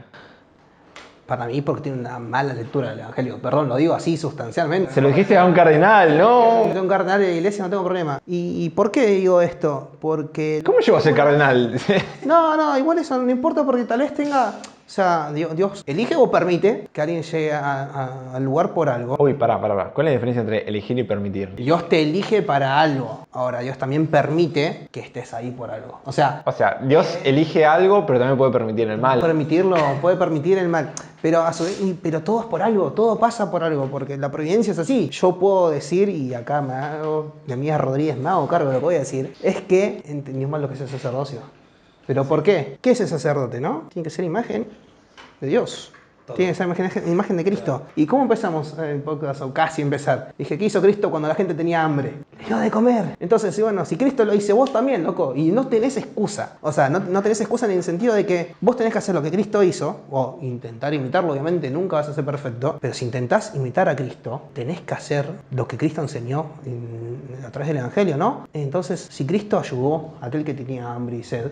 Para mí, porque tiene una mala lectura del Evangelio. Perdón, lo digo así sustancialmente. Se lo dijiste a un cardenal, ¿no? Soy un cardenal de la iglesia, no tengo problema. ¿Y por qué digo esto? Porque... ¿Cómo llegó a ser cardenal? No, igual eso no importa porque tal vez tenga... O sea, Dios elige o permite que alguien llegue al lugar por algo. Uy, pará. ¿Cuál es la diferencia entre elegir y permitir? Dios te elige para algo. Ahora, Dios también permite que estés ahí por algo. O sea, Dios elige algo, pero también puede permitir el mal. puede permitir el mal. Pero, pero todo es por algo, todo pasa por algo, porque la providencia es así. Yo puedo decir, y acá me hago, de Mía Rodríguez me hago cargo de lo que voy a decir, es que entendí mal lo que es el sacerdocio. ¿Pero por qué? ¿Qué es el sacerdote, no? Tiene que ser imagen de Dios. Tiene que ser imagen de Cristo. ¿Y cómo empezamos el podcast? O casi empezar. Dije, ¿qué hizo Cristo cuando la gente tenía hambre? Le dio de comer. Entonces, bueno, si Cristo lo hizo, vos también, loco. Y no tenés excusa. O sea, no tenés excusa en el sentido de que vos tenés que hacer lo que Cristo hizo, o intentar imitarlo, obviamente nunca vas a ser perfecto, pero si intentás imitar a Cristo, tenés que hacer lo que Cristo enseñó a través del Evangelio, ¿no? Entonces, si Cristo ayudó a aquel que tenía hambre y sed,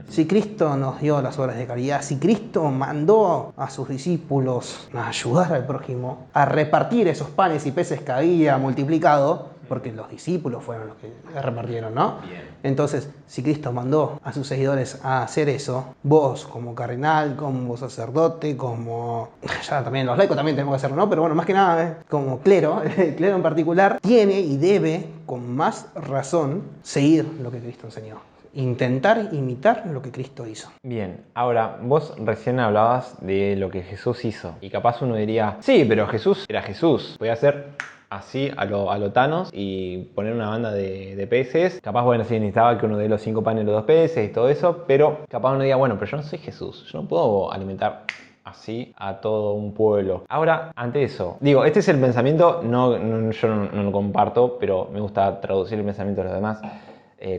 si Cristo nos dio las obras de caridad, si Cristo mandó a sus discípulos a ayudar al prójimo, a repartir esos panes y peces que había multiplicado, porque los discípulos fueron los que repartieron, ¿no? Bien. Entonces, si Cristo mandó a sus seguidores a hacer eso, vos como cardenal, como sacerdote, como... ya también los laicos también tenemos que hacerlo, ¿no? Pero bueno, más que nada, como clero, el clero en particular, tiene y debe, con más razón, seguir lo que Cristo enseñó. Intentar imitar lo que Cristo hizo. Bien, ahora vos recién hablabas de lo que Jesús hizo y capaz uno diría, sí, pero Jesús era Jesús, podía hacer así a lo Thanos y poner una banda de peces. Capaz, bueno, sí necesitaba que uno dé los 5 panes y los 2 peces y todo eso, pero capaz uno diga, bueno, pero yo no soy Jesús, yo no puedo alimentar así a todo un pueblo. Ahora, ante eso, digo, este es el pensamiento, yo no lo comparto, pero me gusta traducir el pensamiento de los demás.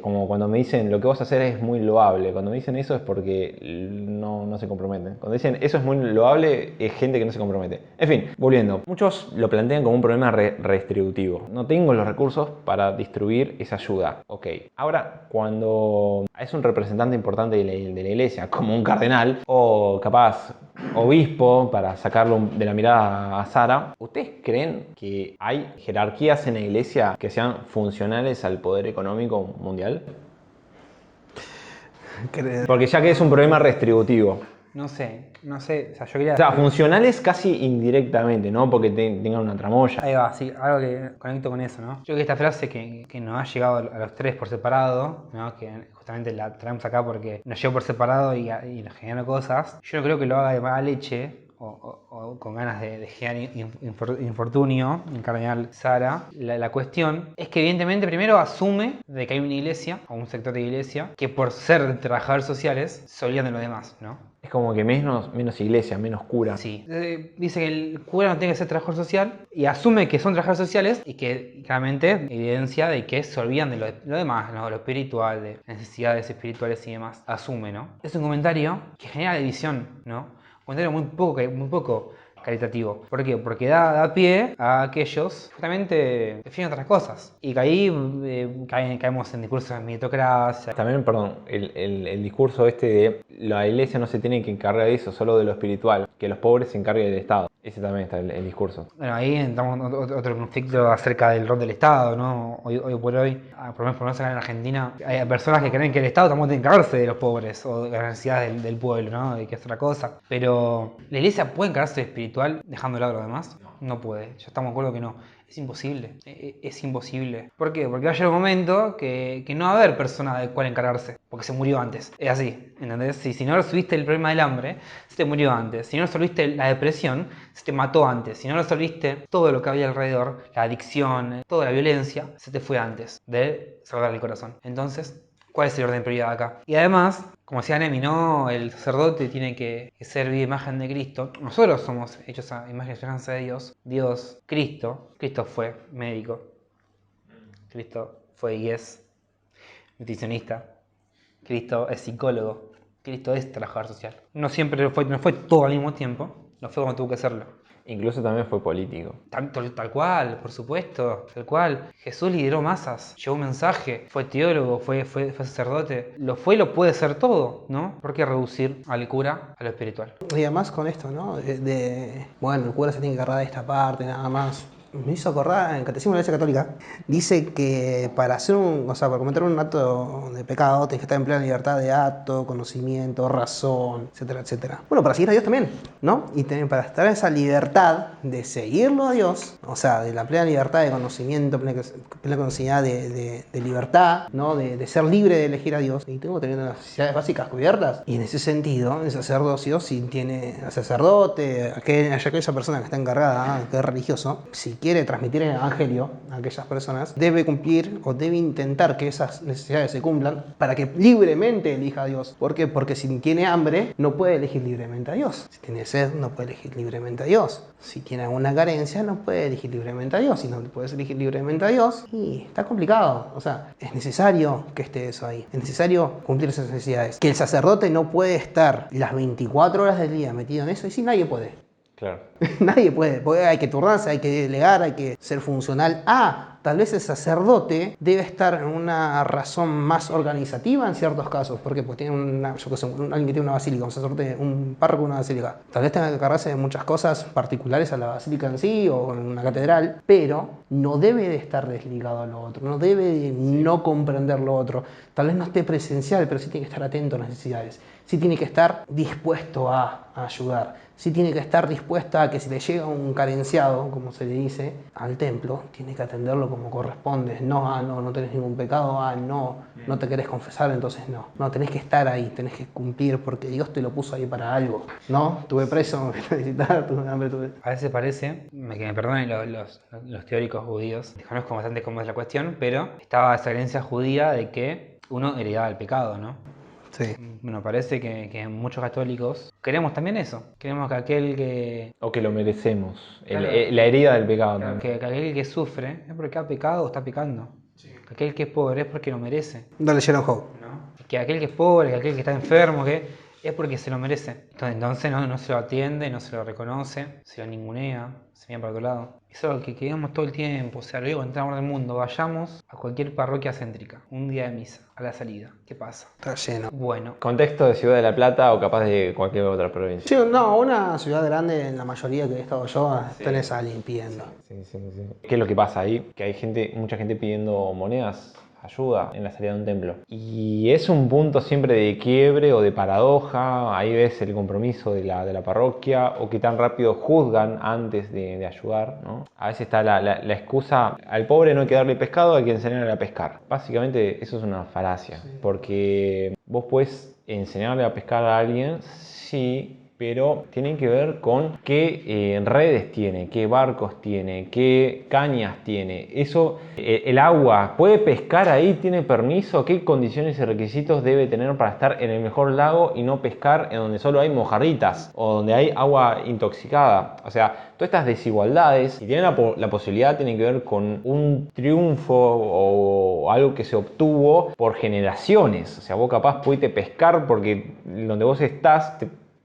Como cuando me dicen lo que vas a hacer es muy loable. Cuando me dicen eso es porque no se comprometen. Cuando dicen eso es muy loable es gente que no se compromete. En fin, volviendo. Muchos lo plantean como un problema redistributivo. No tengo los recursos para distribuir esa ayuda. Ok. Ahora, cuando es un representante importante de la iglesia, como un cardenal, o capaz obispo, para sacarlo de la mirada a Sara, ¿ustedes creen que hay jerarquías en la iglesia que sean funcionales al poder económico mundial? Porque ya que es un problema redistributivo. No sé, o sea, yo quería... O sea, funcionales casi indirectamente, ¿no? Porque tengan una tramoya. Ahí va, sí, algo que conecto con eso, ¿no? Yo creo que esta frase que nos ha llegado a los tres por separado, ¿no? Que justamente la traemos acá porque nos llegó por separado y nos generó cosas. Yo no creo que lo haga de mala leche o con ganas de generar infortunio en cardenal Sara. La cuestión es que evidentemente primero asume de que hay una iglesia o un sector de iglesia que por ser trabajadores sociales se olvidan de los demás, ¿no? Es como que menos iglesia, menos cura. Sí. Dice que el cura no tiene que ser trabajador social y asume que son trabajadores sociales y que claramente evidencia de que se olvidan de lo demás, ¿no? Lo espiritual, de necesidades espirituales y demás. Asume, ¿no? Es un comentario que genera división, ¿no? Un comentario muy poco caritativo. ¿Por qué? Porque da pie a que ellos justamente definen otras cosas. Y que ahí caemos en discursos de meritocracia. También, perdón, el discurso este de la iglesia no se tiene que encargar de eso, solo de lo espiritual, que los pobres se encarguen del Estado. Ese también está el discurso. Bueno, ahí entramos en otro conflicto acerca del rol del Estado, ¿no? Hoy por hoy, por lo menos acá en Argentina, hay personas que creen que el Estado también tiene que encargarse de los pobres o de las necesidades del pueblo, ¿no? De que es otra cosa. Pero, ¿la iglesia puede encargarse de espiritual dejando de lado a los demás? No puede, ya estamos de acuerdo que no. Es imposible, es imposible. ¿Por qué? Porque va a llegar un momento que no va a haber persona de cuál encargarse, porque se murió antes. Es así, ¿entendés? Si no resolviste el problema del hambre, se te murió antes. Si no resolviste la depresión, se te mató antes. Si no resolviste todo lo que había alrededor, la adicción, toda la violencia, se te fue antes de salvar el corazón. Entonces, ¿cuál es el orden de prioridad acá? Y además, como decía Nemi, ¿no? El sacerdote tiene que ser viva imagen de Cristo. Nosotros somos hechos a imagen y semejanza de Dios. Dios, Cristo fue médico. Cristo fue y es nutricionista. Cristo es psicólogo. Cristo es trabajador social. No siempre no fue todo al mismo tiempo. No fue como tuvo que hacerlo. Incluso también fue político. Tal cual, por supuesto, tal cual. Jesús lideró masas, llevó un mensaje, fue teólogo, fue sacerdote. Lo fue y lo puede ser todo, ¿no? ¿Por qué reducir al cura a lo espiritual? Y además con esto, ¿no? Bueno, el cura se tiene que agarrar de esta parte, nada más. Me hizo acordar, en el Catecismo de la Iglesia Católica, dice que para para cometer un acto de pecado, tienes que estar en plena libertad de acto, conocimiento, razón, etcétera, etcétera. Bueno, para seguir a Dios también, ¿no? Y para estar en esa libertad de seguirlo a Dios, o sea, de la plena libertad de conocimiento, plena conocimiento de libertad, ¿no? De ser libre de elegir a Dios, y tengo que tener las necesidades básicas cubiertas. Y en ese sentido, el sacerdocio, si tiene al sacerdote, aquella persona que está encargada, que es religioso, si quiere transmitir el evangelio a aquellas personas, debe cumplir o debe intentar que esas necesidades se cumplan para que libremente elija a Dios. ¿Por qué? Porque si tiene hambre, no puede elegir libremente a Dios. Si tiene sed, no puede elegir libremente a Dios. Si tiene alguna carencia, no puede elegir libremente a Dios. Si no puedes elegir libremente a Dios, y está complicado. O sea, es necesario que esté eso ahí. Es necesario cumplir esas necesidades. Que el sacerdote no puede estar las 24 horas del día metido en eso, y sí, nadie puede. Claro. Nadie puede, porque hay que turnarse, hay que delegar, hay que ser funcional. Tal vez el sacerdote debe estar en una razón más organizativa en ciertos casos. ¿Por qué? Porque tiene alguien que tiene una basílica, un sacerdote, un párroco de una basílica. Tal vez tenga que encargarse de muchas cosas particulares a la basílica en sí o en una catedral, pero no debe de estar desligado a lo otro, no debe de no comprender lo otro. Tal vez no esté presencial, pero sí tiene que estar atento a las necesidades. Sí tiene que estar dispuesto a ayudar. Sí tiene que estar dispuesta a que si le llega un carenciado, como se le dice, al templo, tiene que atenderlo como corresponde. No tenés ningún pecado, no te querés confesar, entonces no. No, tenés que estar ahí, tenés que cumplir, porque Dios te lo puso ahí para algo. ¿No? Estuve preso, me fui a visitar, tuve hambre, A veces parece, que me perdonen los teóricos judíos, desconozco bastante cómo es la cuestión, pero estaba esa creencia judía de que uno heredaba el pecado, ¿no? Sí. Bueno, parece que muchos católicos queremos también eso. Queremos que aquel que... O que lo merecemos. Claro. La herida del pecado también. Que aquel que sufre es porque ha pecado o está pecando. Sí. Que aquel que es pobre es porque lo merece. No leyeron Job. ¿No? Que aquel que es pobre, que aquel que está enfermo, que es porque se lo merece. Entonces no se lo atiende, no se lo reconoce, se lo ningunea, se mira para otro lado. Eso es lo que queremos todo el tiempo. O sea, lo digo en todo el amor del mundo. Vayamos a cualquier parroquia céntrica, un día de misa, a la salida. ¿Qué pasa? Está lleno. Bueno. Contexto de Ciudad de la Plata o capaz de cualquier otra provincia. Sí, no, una ciudad grande, en la mayoría que he estado yo, tenés a alguien pidiendo. Sí. ¿Qué es lo que pasa ahí? Que hay mucha gente pidiendo monedas, ayuda en la salida de un templo. Y es un punto siempre de quiebre o de paradoja. Ahí ves el compromiso de la parroquia o que tan rápido juzgan antes de ayudar, ¿no? A veces está la excusa, al pobre no hay que darle pescado, hay que enseñarle a pescar. Básicamente eso es una falacia, porque vos puedes enseñarle a pescar a alguien, sí, pero tienen que ver con qué redes tiene, qué barcos tiene, qué cañas tiene. Eso, el agua, ¿puede pescar ahí? ¿Tiene permiso? ¿Qué condiciones y requisitos debe tener para estar en el mejor lago y no pescar en donde solo hay mojarritas o donde hay agua intoxicada? O sea, todas estas desigualdades, si tienen la posibilidad, tienen que ver con un triunfo o algo que se obtuvo por generaciones. O sea, vos capaz pudiste pescar porque donde vos estás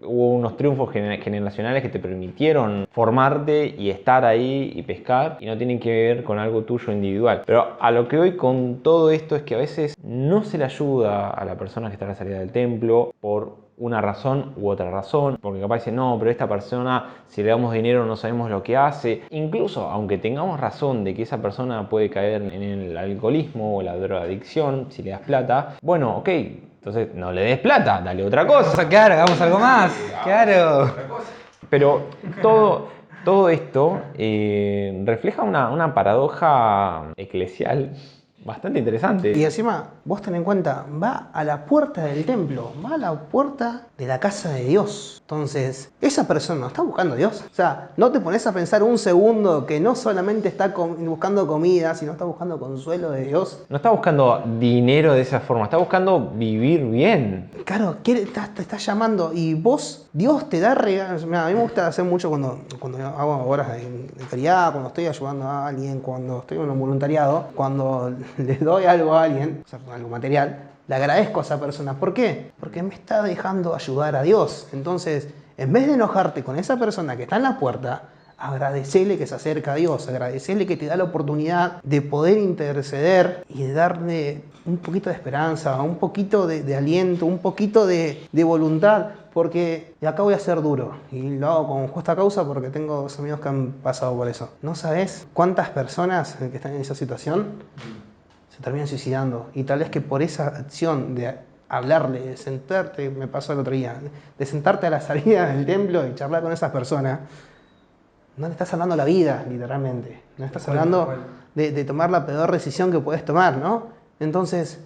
hubo unos triunfos generacionales que te permitieron formarte y estar ahí y pescar, y no tienen que ver con algo tuyo individual. Pero a lo que voy con todo esto es que a veces no se le ayuda a la persona que está a la salida del templo por una razón u otra razón, porque capaz dicen, no, pero esta persona, si le damos dinero no sabemos lo que hace. Incluso aunque tengamos razón de que esa persona puede caer en el alcoholismo o la drogadicción si le das plata, bueno, ok, entonces no le des plata, dale otra cosa. Claro, hagamos algo más. Claro. Pero todo esto refleja una paradoja eclesial bastante interesante. Y encima, vos ten en cuenta, va a la puerta del templo, va a la puerta de la casa de Dios. Entonces, esa persona no está buscando a Dios. O sea, no te pones a pensar un segundo que no solamente está buscando comida, sino está buscando consuelo de Dios. No está buscando dinero de esa forma, está buscando vivir bien. Claro, te está llamando y vos, Dios te da regalos. A mí me gusta hacer mucho cuando hago horas de caridad, cuando estoy ayudando a alguien, cuando estoy en un voluntariado, cuando le doy algo a alguien, o sea, algo material, le agradezco a esa persona. ¿Por qué? Porque me está dejando ayudar a Dios. Entonces, en vez de enojarte con esa persona que está en la puerta, Agradecele que se acerca a Dios, agradecele que te da la oportunidad de poder interceder y de darle un poquito de esperanza, un poquito de aliento, un poquito de voluntad, porque de acá voy a ser duro y lo hago con justa causa porque tengo dos amigos que han pasado por eso. ¿No sabes cuántas personas que están en esa situación se terminan suicidando? Y tal vez que por esa acción de hablarle, de sentarte, me pasó el otro día, de sentarte a la salida del templo y charlar con esas personas, no le estás salvando la vida, literalmente. No estás hablando de tomar la peor decisión que puedes tomar, ¿no? Entonces,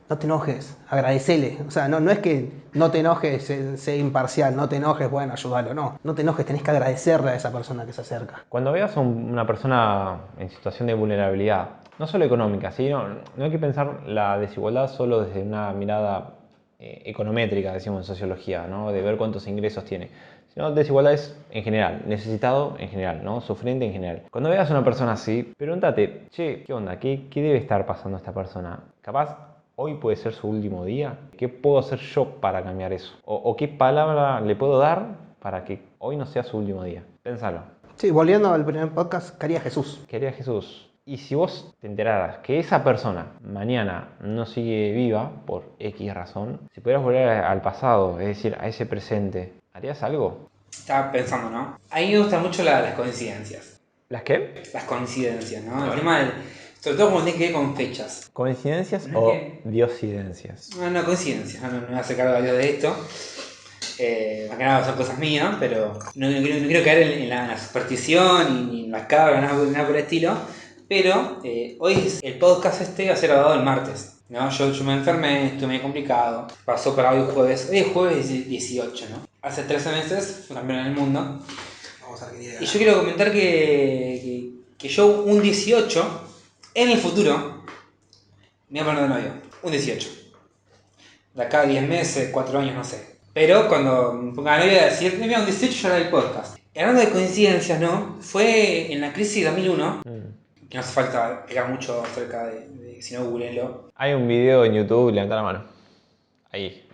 no te enojes, agradecele. O sea, no es que no te enojes, sé imparcial, no te enojes, bueno, ayúdalo, no. No te enojes, tenés que agradecerle a esa persona que se acerca. Cuando veas a una persona en situación de vulnerabilidad, no solo económica, ¿sí? No hay que pensar la desigualdad solo desde una mirada econométrica, decimos en sociología, ¿no? De ver cuántos ingresos tiene, sino desigualdades en general, necesitado en general, ¿no? Sufriente en general. Cuando veas a una persona así, pregúntate, che, ¿qué onda? ¿Qué debe estar pasando a esta persona? Capaz hoy puede ser su último día. ¿Qué puedo hacer yo para cambiar eso? ¿O qué palabra le puedo dar para que hoy no sea su último día? Pénsalo. Sí, volviendo al primer podcast, ¿qué haría Jesús? ¿Qué haría Jesús? Y si vos te enteraras que esa persona mañana no sigue viva por X razón, si pudieras volver al pasado, es decir, a ese presente, ¿harías algo? Estaba pensando, ¿no? A mí me gustan mucho las coincidencias. ¿Las qué? Las coincidencias, ¿no? El tema del... Sobre todo cuando tiene que ver con fechas. ¿Coincidencias ¿No o es que- diosidencias? No, coincidencias. No me voy a hacer cargo de esto. Más que nada son cosas mías, pero no quiero caer en la superstición ni en las cabras, nada por el estilo. Pero hoy el podcast va a ser grabado el martes. ¿No? Yo me enfermé, estuve medio complicado. Pasó para hoy jueves. Hoy es jueves 18, ¿no? Hace 13 meses fue campeón en el mundo. Vamos a ver qué diga. Y yo quiero comentar que yo un 18, en el futuro, me voy a poner de novio. Un 18. De acá a 10 meses, 4 años, no sé. Pero cuando me ponga novia voy a decir, mira, un 18 ya era el podcast. Y hablando de coincidencias, ¿no? Fue en la crisis de 2001, que no hace falta pegar mucho acerca de si no, googleenlo. Hay un video en YouTube, levanta la mano. Ahí,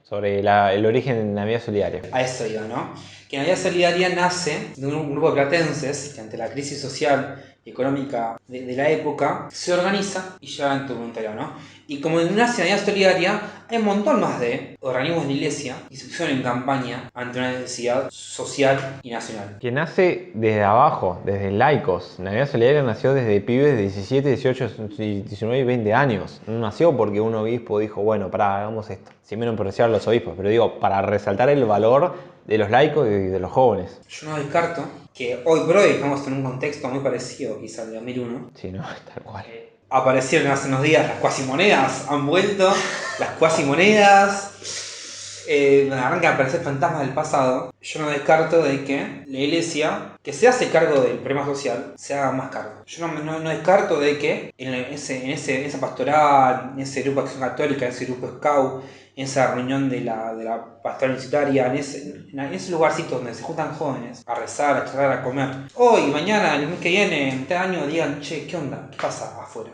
sobre el origen de Navidad Solidaria. A eso iba, ¿no? Que Navidad Solidaria nace de un grupo de platenses que ante la crisis social y económica de la época se organiza y lleva adelante un voluntariado, ¿no? Y como nace Navidad Solidaria, hay un montón más de organismos de la iglesia que se pusieron en campaña ante una necesidad social y nacional. Que nace desde abajo, desde laicos. Navidad Solidaria nació desde pibes de 17, 18, 19 y 20 años. No nació porque un obispo dijo, bueno, hagamos esto. Sin menospreciar a los obispos, pero digo, para resaltar el valor de los laicos y de los jóvenes. Yo no descarto que hoy por hoy estamos en un contexto muy parecido quizá al de 2001. Sí, no, tal cual. Aparecieron hace unos días las cuasimonedas, han vuelto las cuasimonedas, arrancan a aparecer fantasmas del pasado. Yo no descarto de que la iglesia, que se hace cargo del problema social, se haga más cargo. Yo no descarto de que en esa pastoral, en ese grupo de Acción Católica, en ese grupo Scout, en esa reunión de la pastoral universitaria, en ese lugarcito donde se juntan jóvenes a rezar, a charlar, a comer. Hoy, mañana, el mes que viene, en este año, digan, che, ¿qué onda? ¿Qué pasa afuera?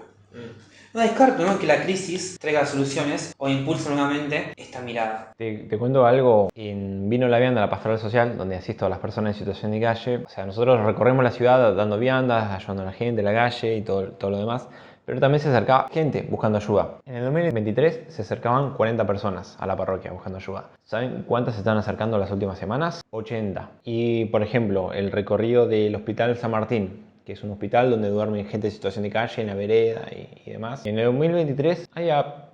No descarto, ¿no?, que la crisis traiga soluciones o impulse nuevamente esta mirada. Te cuento algo. En Vino la Vianda, la pastoral social, donde asisto a las personas en situación de calle. O sea, nosotros recorremos la ciudad dando viandas, ayudando a la gente, la calle y todo lo demás. Pero también se acercaba gente buscando ayuda. En el 2023 se acercaban 40 personas a la parroquia buscando ayuda. ¿Saben cuántas se están acercando las últimas semanas? 80. Y, por ejemplo, el recorrido del Hospital San Martín, que es un hospital donde duermen gente en situación de calle, en la vereda y demás. En el 2023 había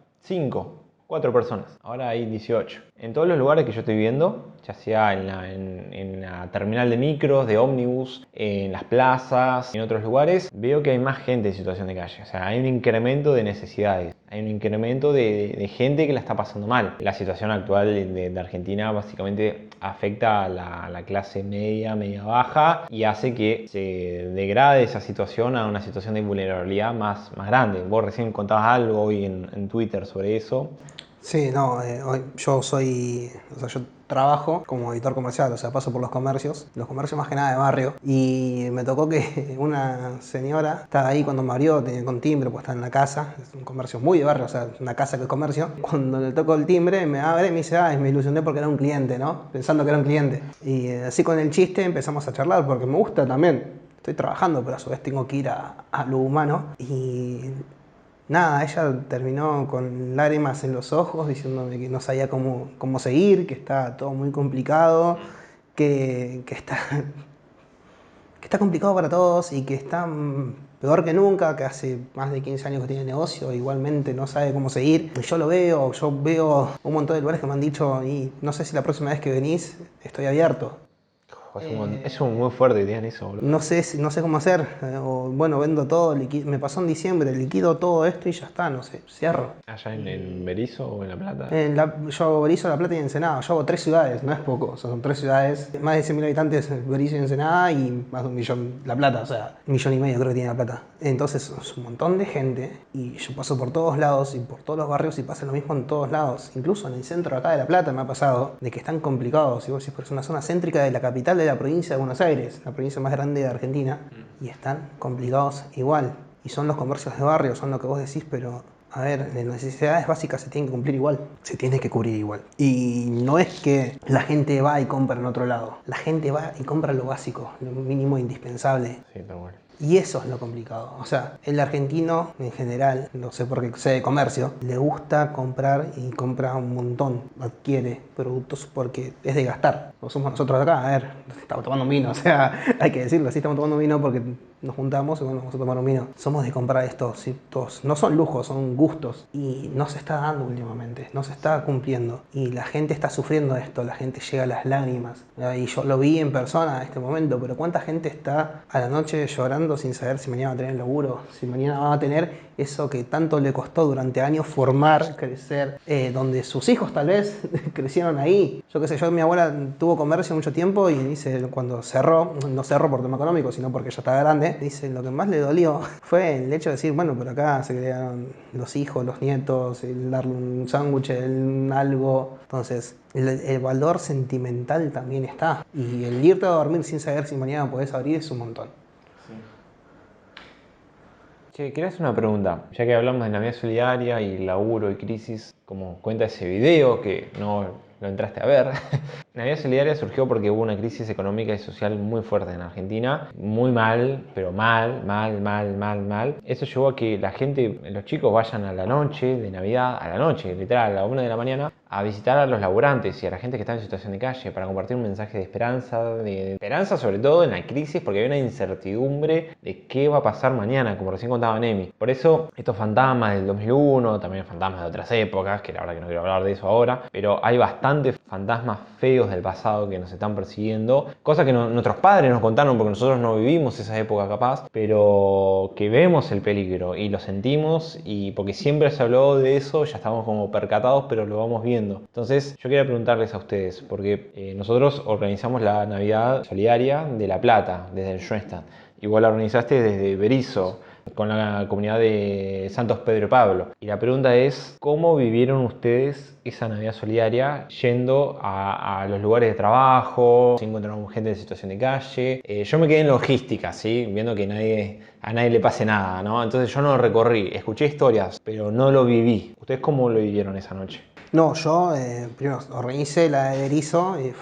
4 personas, ahora hay 18. En todos los lugares que yo estoy viendo, ya sea en la terminal de micros, de ómnibus, en las plazas, en otros lugares, veo que hay más gente en situación de calle. O sea, hay un incremento de necesidades, hay un incremento de gente que la está pasando mal. La situación actual de Argentina básicamente afecta a la clase media baja y hace que se degrade esa situación a una situación de vulnerabilidad más grande. Vos recién contabas algo hoy en Twitter sobre eso. Sí, no, yo soy, o sea, yo trabajo como editor comercial, o sea, paso por los comercios más que nada de barrio, y me tocó que una señora estaba ahí cuando me abrió, tenía con timbre, pues está en la casa, es un comercio muy de barrio, o sea, una casa que es comercio. Cuando le tocó el timbre, me abre y me dice, me ilusioné porque era un cliente, ¿no? Pensando que era un cliente. Y así con el chiste empezamos a charlar, porque me gusta también. Estoy trabajando, pero a su vez tengo que ir a lo humano. Y nada, ella terminó con lágrimas en los ojos, diciéndome que no sabía cómo seguir, que está todo muy complicado, que está complicado para todos y que está peor que nunca, que hace más de 15 años que tiene negocio, igualmente no sabe cómo seguir. Y yo veo un montón de lugares que me han dicho, y no sé si la próxima vez que venís estoy abierto. Es un muy fuerte que digan eso, boludo. No sé cómo hacer, o bueno, vendo todo, me pasó en diciembre, liquido todo esto y ya está, no sé, cierro. ¿Allá en Berisso o en La Plata? Yo hago Berisso, La Plata y Ensenada, yo hago 3 ciudades, no es poco, o sea, son 3 ciudades, más de 100.000 habitantes Berisso y Ensenada y más de 1.000.000 La Plata, o sea, 1.500.000 creo que tiene La Plata. Entonces es un montón de gente y yo paso por todos lados y por todos los barrios y pasa lo mismo en todos lados, incluso en el centro de acá de La Plata me ha pasado, de que están complicados, y vos decís, pero es una zona céntrica de la capital de la provincia de Buenos Aires, la provincia más grande de Argentina, y están complicados igual. Y son los comercios de barrio, son lo que vos decís, pero a ver, las necesidades básicas se tienen que cumplir igual, se tiene que cubrir igual. Y no es que la gente va y compra en otro lado, la gente va y compra lo básico, lo mínimo indispensable. Sí, pero bueno. Y eso es lo complicado. O sea, el argentino en general, no sé por qué sé de comercio, le gusta comprar y compra un montón. Adquiere productos porque es de gastar. No somos nosotros acá, a ver, estamos tomando un vino. O sea, hay que decirlo, sí estamos tomando un vino porque nos juntamos y bueno, vamos a tomar un vino. Somos de comprar estos, no son lujos, son gustos. Y no se está dando últimamente, no se está cumpliendo. Y la gente está sufriendo esto, la gente llega a las lágrimas. Y yo lo vi en persona en este momento, pero ¿cuánta gente está a la noche llorando sin saber si mañana va a tener laburo, si mañana va a tener eso que tanto le costó durante años formar, crecer, donde sus hijos tal vez crecieron ahí? Yo qué sé, mi abuela tuvo comercio mucho tiempo y dice, cuando cerró, no cerró por tema económico, sino porque ya estaba grande, dice, lo que más le dolió fue el hecho de decir, bueno, pero acá se crearon los hijos, los nietos, el darle un sándwich, algo. Entonces, el valor sentimental también está. Y el irte a dormir sin saber si mañana podés abrir es un montón. Che, quería hacer una pregunta. Ya que hablamos de Navidad Solidaria y laburo y crisis, como cuenta ese video que no lo entraste a ver, Navidad Solidaria surgió porque hubo una crisis económica y social muy fuerte en Argentina. Muy mal, pero mal, mal, mal, mal, mal. Eso llevó a que la gente, los chicos vayan a la noche de Navidad, a la noche, literal, a la 1 de la mañana, a visitar a los laburantes y a la gente que está en situación de calle para compartir un mensaje de esperanza sobre todo en la crisis, porque hay una incertidumbre de qué va a pasar mañana, como recién contaba Nemi. Por eso estos fantasmas del 2001, también fantasmas de otras épocas, que la verdad que no quiero hablar de eso ahora, pero hay bastantes fantasmas feos del pasado que nos están persiguiendo, cosas que nuestros padres nos contaron porque nosotros no vivimos esa época capaz, pero que vemos el peligro y lo sentimos, y porque siempre se habló de eso, ya estamos como percatados, pero lo vamos viendo. Entonces yo quería preguntarles a ustedes, porque nosotros organizamos la Navidad Solidaria de La Plata, desde el Schoenstatt. Igual la organizaste desde Berisso, con la comunidad de Santos Pedro y Pablo. Y la pregunta es, ¿cómo vivieron ustedes esa Navidad Solidaria yendo a los lugares de trabajo, si encontraron gente en situación de calle? Yo me quedé en logística, ¿sí? Viendo que a nadie le pase nada, ¿no? Entonces yo no lo recorrí, escuché historias, pero no lo viví. ¿Ustedes cómo lo vivieron esa noche? No, yo primero organicé la de Berisso y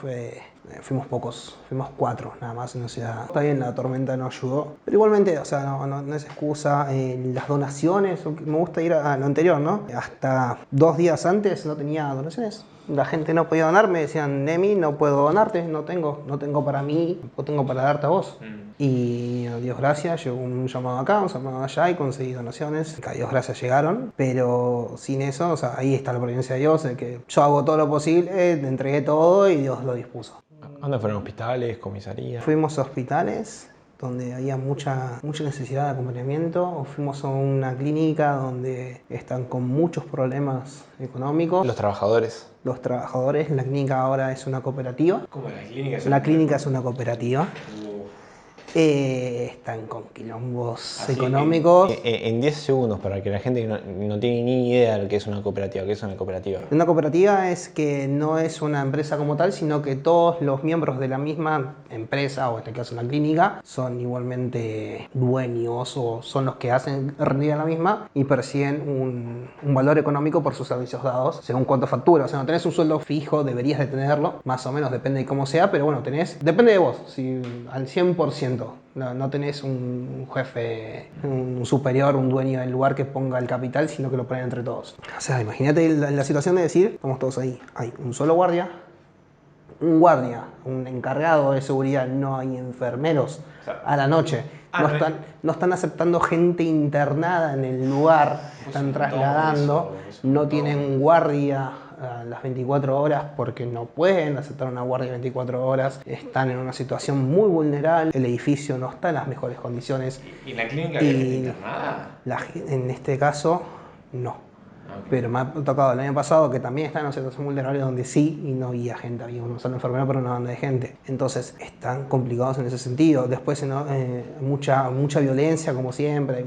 fuimos pocos, fuimos 4 nada más en la ciudad. Está bien, la tormenta no ayudó, pero igualmente, o sea, no es excusa. Las donaciones, me gusta ir a lo anterior, ¿no? Hasta 2 días antes no tenía donaciones. La gente no podía donar, me decían, Nemi, no puedo donarte, no tengo para mí, no tengo para darte a vos. Y a Dios gracias, llegó un llamado acá, un llamado allá y conseguí donaciones, que a Dios gracias llegaron, pero sin eso, o sea, ahí está la providencia de Dios, el que yo hago todo lo posible, te entregué todo y Dios lo dispuso. ¿Dónde fueron? ¿Hospitales? ¿Comisarías? Fuimos a hospitales donde había mucha necesidad de acompañamiento, o fuimos a una clínica donde están con muchos problemas económicos. Los trabajadores. Los trabajadores, la clínica ahora es una cooperativa. ¿Cómo la clínica? La clínica es una cooperativa. Están con quilombos económicos. En 10 segundos, para que la gente que no tiene ni idea de lo que es una cooperativa, ¿qué es una cooperativa? Una cooperativa es que no es una empresa como tal, sino que todos los miembros de la misma empresa, o en este caso la clínica, son igualmente dueños o son los que hacen rendir a la misma y perciben un valor económico por sus servicios dados, según cuánto factura. O sea, no tenés un sueldo fijo, deberías de tenerlo, más o menos, depende de cómo sea, pero bueno, depende de vos, si al 100%. No tenés un jefe, un superior, un dueño del lugar que ponga el capital, sino que lo ponen entre todos. O sea, imagínate la situación de decir, estamos todos ahí, hay un solo guardia, un encargado de seguridad, no hay enfermeros a la noche. No están aceptando gente internada en el lugar, están trasladando, no tienen guardia a las 24 horas porque no pueden aceptar una guardia 24 horas, están en una situación muy vulnerable, el edificio no está en las mejores condiciones. ¿Y en la clínica había gente internada? En este caso, no. Pero me ha tocado el año pasado que también estaba en una situación vulnerable donde sí y no había gente, había un solo enfermero pero una banda de gente. Entonces están complicados en ese sentido. Después mucha violencia como siempre,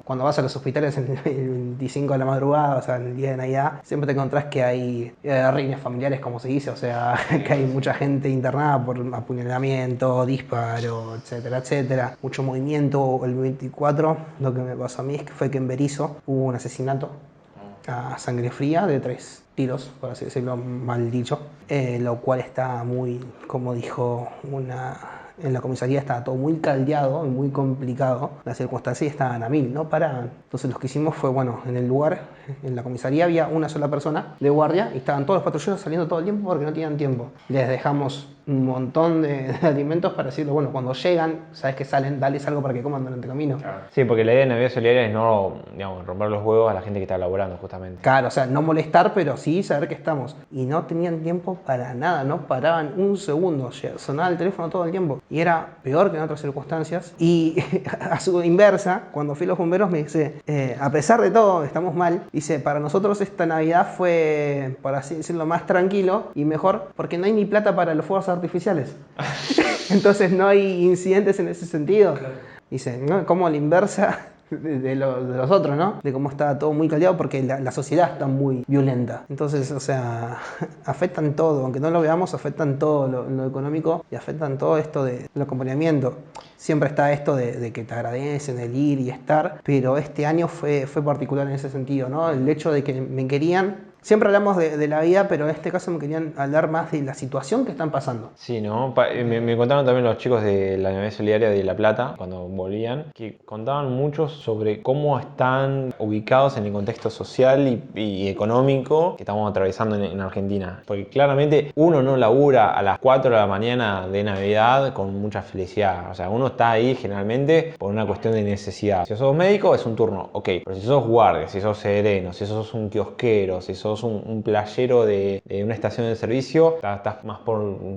cuando vas a los hospitales el 25 de la madrugada, o sea, en el día de Navidad, siempre te encontrás que hay riñas familiares, como se dice, o sea, que hay mucha gente internada por apuñalamiento, disparo, etcétera, etcétera. Mucho movimiento. El 24, lo que me pasó a mí fue que en Berisso hubo un asesinato a sangre fría de 3 tiros, por así decirlo, mal dicho, lo cual está muy, como dijo en la comisaría, estaba todo muy caldeado y muy complicado, las circunstancias estaban a mil, no paraban. Entonces lo que hicimos fue, bueno, en el lugar, en la comisaría había una sola persona de guardia y estaban todos los patrulleros saliendo todo el tiempo porque no tenían tiempo. Les dejamos un montón de alimentos para decirle, bueno, cuando llegan, sabes que salen, dales algo para que coman durante el camino. Claro. Sí, porque la idea de Navidad Solidaria es no, digamos, romper los huevos a la gente que está laburando, justamente. Claro, o sea, no molestar, pero sí saber que estamos. Y no tenían tiempo para nada, no paraban un segundo, sonaba el teléfono todo el tiempo. Y era peor que en otras circunstancias. Y a su inversa, cuando fui a los bomberos me dice, a pesar de todo, estamos mal. Dice, para nosotros esta Navidad fue, por así decirlo, más tranquilo y mejor, porque no hay ni plata para los fuegos artificiales. Entonces no hay incidentes en ese sentido. Dice, ¿no? Como a la inversa de los otros, ¿no? De cómo está todo muy caldeado porque la sociedad está muy violenta. Entonces, o sea, afectan todo, aunque no lo veamos, afectan todo lo económico y afectan todo esto del acompañamiento. Siempre está esto de que te agradecen, el ir y estar, pero este año fue particular en ese sentido, ¿no? El hecho de que me querían. Siempre hablamos de la vida, pero en este caso me querían hablar más de la situación que están pasando. Sí, ¿no? Me contaron también los chicos de la Navidad Solidaria de La Plata, cuando volvían, que contaban mucho sobre cómo están ubicados en el contexto social y económico que estamos atravesando en Argentina. Porque claramente uno no labura a las 4 de la mañana de Navidad con mucha felicidad. O sea, uno está ahí generalmente por una cuestión de necesidad. Si sos médico es un turno, ok. Pero si sos guardia, si sos sereno, si sos un kiosquero, si sos un playero de una estación de servicio, estás más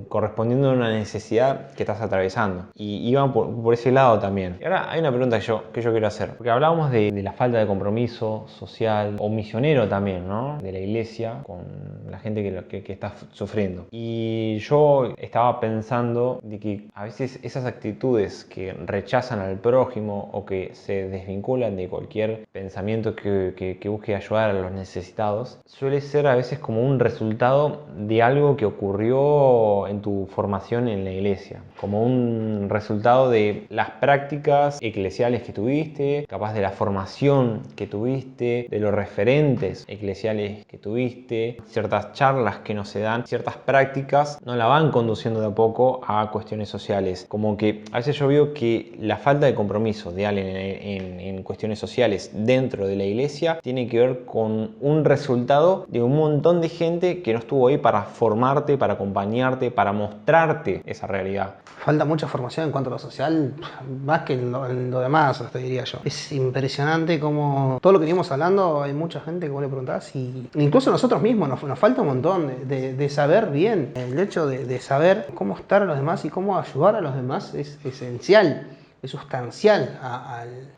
correspondiendo a una necesidad que estás atravesando. Y iban por ese lado también. Y ahora hay una pregunta que yo quiero hacer. Porque hablábamos de la falta de compromiso social o misionero también, ¿no? De la iglesia con la gente que está sufriendo. Y yo estaba pensando de que a veces esas actitudes que rechazan al prójimo o que se desvinculan de cualquier pensamiento que busque ayudar a los necesitados, suele ser a veces como un resultado de algo que ocurrió en tu formación en la iglesia, como un resultado de las prácticas eclesiales que tuviste, capaz de la formación que tuviste, de los referentes eclesiales que tuviste, ciertas charlas que no se dan, ciertas prácticas no la van conduciendo de a poco a cuestiones sociales. Como que a veces yo veo que la falta de compromiso de alguien en cuestiones sociales dentro de la iglesia tiene que ver con un resultado de un montón de gente que no estuvo ahí para formarte, para acompañarte, para mostrarte esa realidad. Falta mucha formación en cuanto a lo social, más que en lo demás, te diría yo. Es impresionante como todo lo que venimos hablando, hay mucha gente que vos le preguntás y incluso nosotros mismos nos falta un montón de saber bien. El hecho de saber cómo estar a los demás y cómo ayudar a los demás es esencial. Es sustancial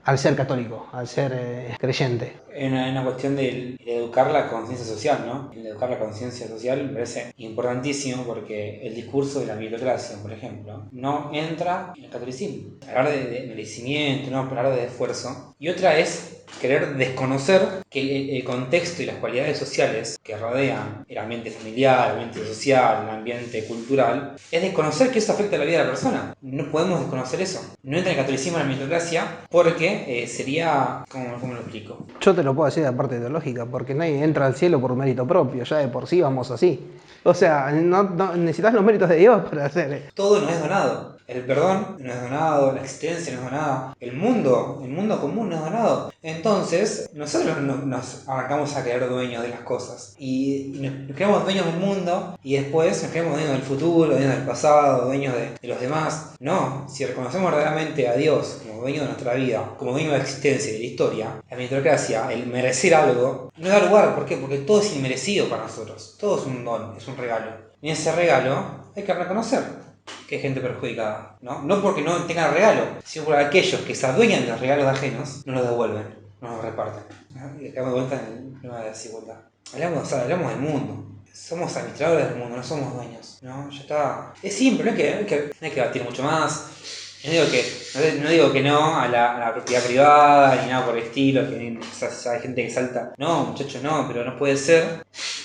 al ser católico, al ser creyente. En una cuestión de educar la conciencia social, ¿no? El educar la conciencia social me parece importantísimo porque el discurso de la meritocracia, por ejemplo, no entra en el catolicismo. Hablar de merecimiento, no hablar de esfuerzo. Y otra es querer desconocer que el contexto y las cualidades sociales que rodean el ambiente familiar, el ambiente social, el ambiente cultural, es desconocer que eso afecta a la vida de la persona. No podemos desconocer eso. No entra en el catolicismo en la meritocracia porque sería... ¿Cómo lo explico? Yo te lo puedo decir de parte teológica, porque nadie entra al cielo por mérito propio, ya de por sí vamos así. O sea, no necesitas los méritos de Dios para hacer. Todo nos es donado. El perdón no es donado, la existencia no es donada, el mundo común no es donado. Entonces, nosotros nos arrancamos a creer dueños de las cosas. Y nos creamos dueños del mundo y después nos creamos dueños del futuro, dueños del pasado, dueños de los demás. No, si reconocemos verdaderamente a Dios como dueño de nuestra vida, como dueño de la existencia y de la historia, la meritocracia, el merecer algo, no da lugar. ¿Por qué? Porque todo es inmerecido para nosotros. Todo es un don, es un regalo. Y ese regalo hay que reconocer que hay gente perjudicada, ¿no? No porque no tengan regalo, sino por aquellos que se adueñan de los regalos de ajenos, no los devuelven, no los reparten. ¿No? Y acá me vuelta en el tema de la desigualdad. Hablamos del mundo. Somos administradores del mundo, no somos dueños, ¿no? Ya está. Es simple, no hay que batir mucho más. No digo que no a la propiedad privada ni nada por el estilo, que hay gente que salta. No, muchachos, no, pero no puede ser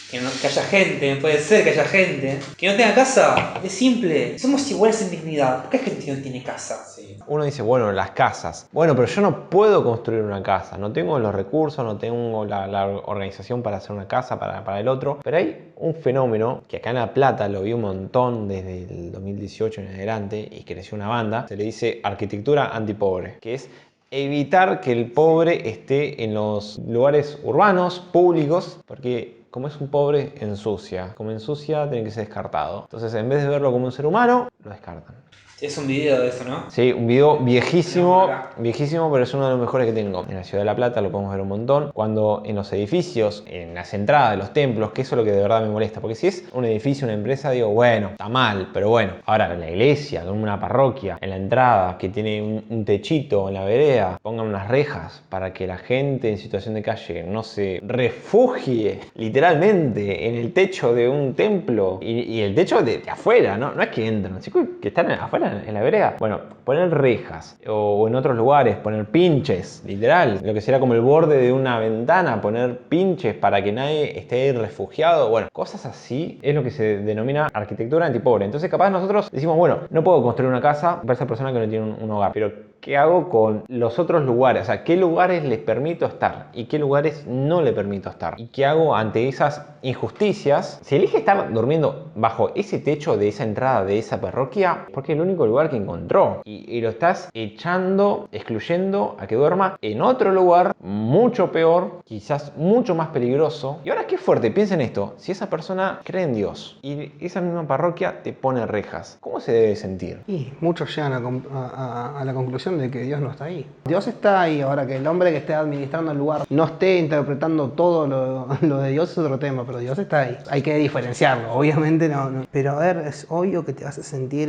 que haya gente, puede ser que haya gente que no tenga casa. Es simple, somos iguales en dignidad. ¿Por qué gente no tiene casa? Sí. Uno dice, bueno, las casas. Bueno, pero yo no puedo construir una casa. No tengo los recursos, no tengo la organización para hacer una casa para el otro. Pero hay un fenómeno que acá en La Plata lo vi un montón desde el 2018 en adelante y creció una banda. Se le dice arquitectura antipobre, que es evitar que el pobre esté en los lugares urbanos, públicos, porque como es un pobre, ensucia. Como ensucia, tiene que ser descartado. Entonces, en vez de verlo como un ser humano, lo descartan. Es un video de eso, ¿no? Sí, un video viejísimo, pero es uno de los mejores que tengo. En la ciudad de La Plata lo podemos ver un montón. Cuando en los edificios, en las entradas de los templos, que eso es lo que de verdad me molesta. Porque si es un edificio, una empresa, digo, bueno, está mal, pero bueno. Ahora, en la iglesia, con una parroquia, en la entrada, que tiene un techito en la vereda, pongan unas rejas para que la gente en situación de calle no se refugie literalmente en el techo de un templo y el techo de afuera, ¿no? No es que entran, chicos, que están afuera en la vereda. Bueno, poner rejas o en otros lugares poner pinches, literal, lo que será como el borde de una ventana, poner pinches para que nadie esté ahí refugiado. Bueno, cosas así es lo que se denomina arquitectura antipobre. Entonces capaz nosotros decimos, bueno, no puedo construir una casa para esa persona que no tiene un hogar, pero ¿qué hago con los otros lugares? O sea, ¿qué lugares les permito estar y qué lugares no le permito estar? ¿Y qué hago ante esas injusticias? Si elige estar durmiendo bajo ese techo de esa entrada de esa parroquia, porque es el único lugar que encontró y lo estás echando, excluyendo a que duerma en otro lugar mucho peor, quizás mucho más peligroso. Y ahora qué fuerte, piensa en esto, si esa persona cree en Dios y esa misma parroquia te pone rejas, ¿cómo se debe sentir? Y muchos llegan a la conclusión de que Dios no está ahí. Dios está ahí, ahora que el hombre que esté administrando el lugar no esté interpretando todo lo de Dios es otro tema, pero Dios está ahí. Hay que diferenciarlo, obviamente no. Pero a ver, es obvio que te hace sentir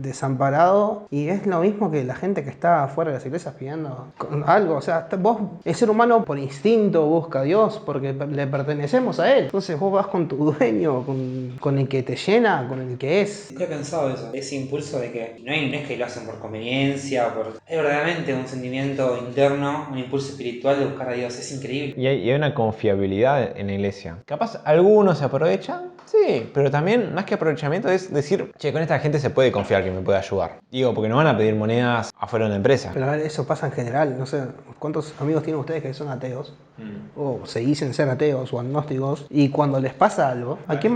desamparado y es lo mismo que la gente que está afuera de las iglesias pidiendo algo. O sea, vos, el ser humano por instinto busca a Dios porque le pertenecemos a Él. Entonces vos vas con tu dueño, con el que te llena, con el que es. Nunca he pensado eso, ese impulso de que no es que lo hacen por conveniencia, hay verdaderamente un sentimiento interno, un impulso espiritual de buscar a Dios, es increíble. Y hay una confiabilidad en la iglesia. Capaz algunos se aprovechan, sí, pero también más que aprovechamiento es decir, che, con esta gente se puede confiar que me puede ayudar. Digo, porque no van a pedir monedas afuera de una empresa. Pero a ver, eso pasa en general, no sé, ¿cuántos amigos tienen ustedes que son ateos? O se dicen ser ateos o agnósticos, y cuando les pasa algo, a mí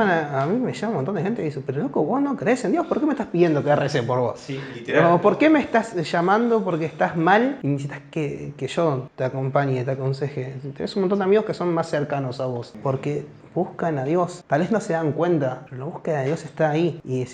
me llama un montón de gente y dice, pero loco, vos no crees en Dios, ¿por qué me estás pidiendo que recé por vos? Sí, literal. O, ¿por qué me estás llamando porque estás mal y necesitas que yo te acompañe, te aconseje? Tienes un montón de amigos que son más cercanos a vos, porque buscan a Dios. Tal vez no se dan cuenta, pero la búsqueda de Dios está ahí. Y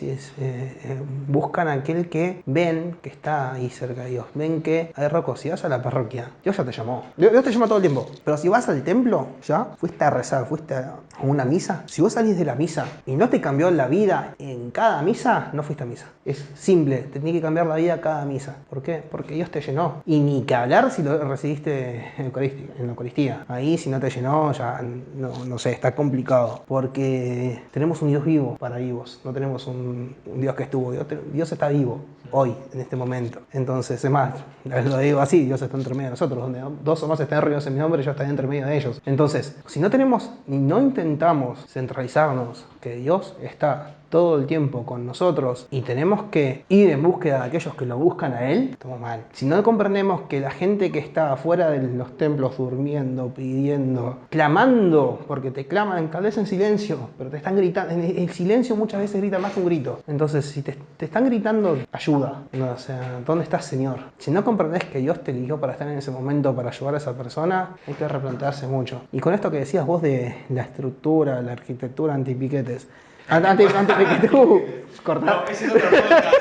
buscan a aquel que ven que está ahí cerca de Dios. Ven que, a ver, Rocco, si vas a la parroquia, Dios ya te llamó. Dios te llama todo el tiempo. Pero si vas al templo, ya fuiste a rezar, fuiste a una misa. Si vos salís de la misa y no te cambió la vida en cada misa, no fuiste a misa. Es simple, te tiene que cambiar la vida cada misa. ¿Por qué? Porque Dios te llenó. Y ni que hablar si lo recibiste en la Eucaristía. Ahí si no te llenó, ya no sé, está complicado. Porque tenemos un Dios vivo para vivos. No tenemos un Dios que estuvo. Dios está vivo hoy, en este momento. Entonces, es más, lo digo así, Dios está entre medio de nosotros. Donde dos o más estén reunidos en mi nombre, yo estaré entre medio de ellos. Entonces, si no tenemos ni no intentamos centralizarnos que Dios está todo el tiempo con nosotros y tenemos que ir en búsqueda de aquellos que lo buscan a Él, estamos mal. Si no comprendemos que la gente que está afuera de los templos durmiendo, pidiendo, clamando, porque te claman tal vez en silencio, pero te están gritando, el silencio muchas veces grita más que un grito. Entonces, si te están gritando, ayuda. O sea, ¿dónde estás, Señor? Si no comprendes que Dios te eligió para estar en ese momento, para ayudar a esa persona, hay que replantearse mucho. Y con esto que decías vos de la estructura, la arquitectura antipiquetes, antes de que tú cortás. No, ese es otro podcast.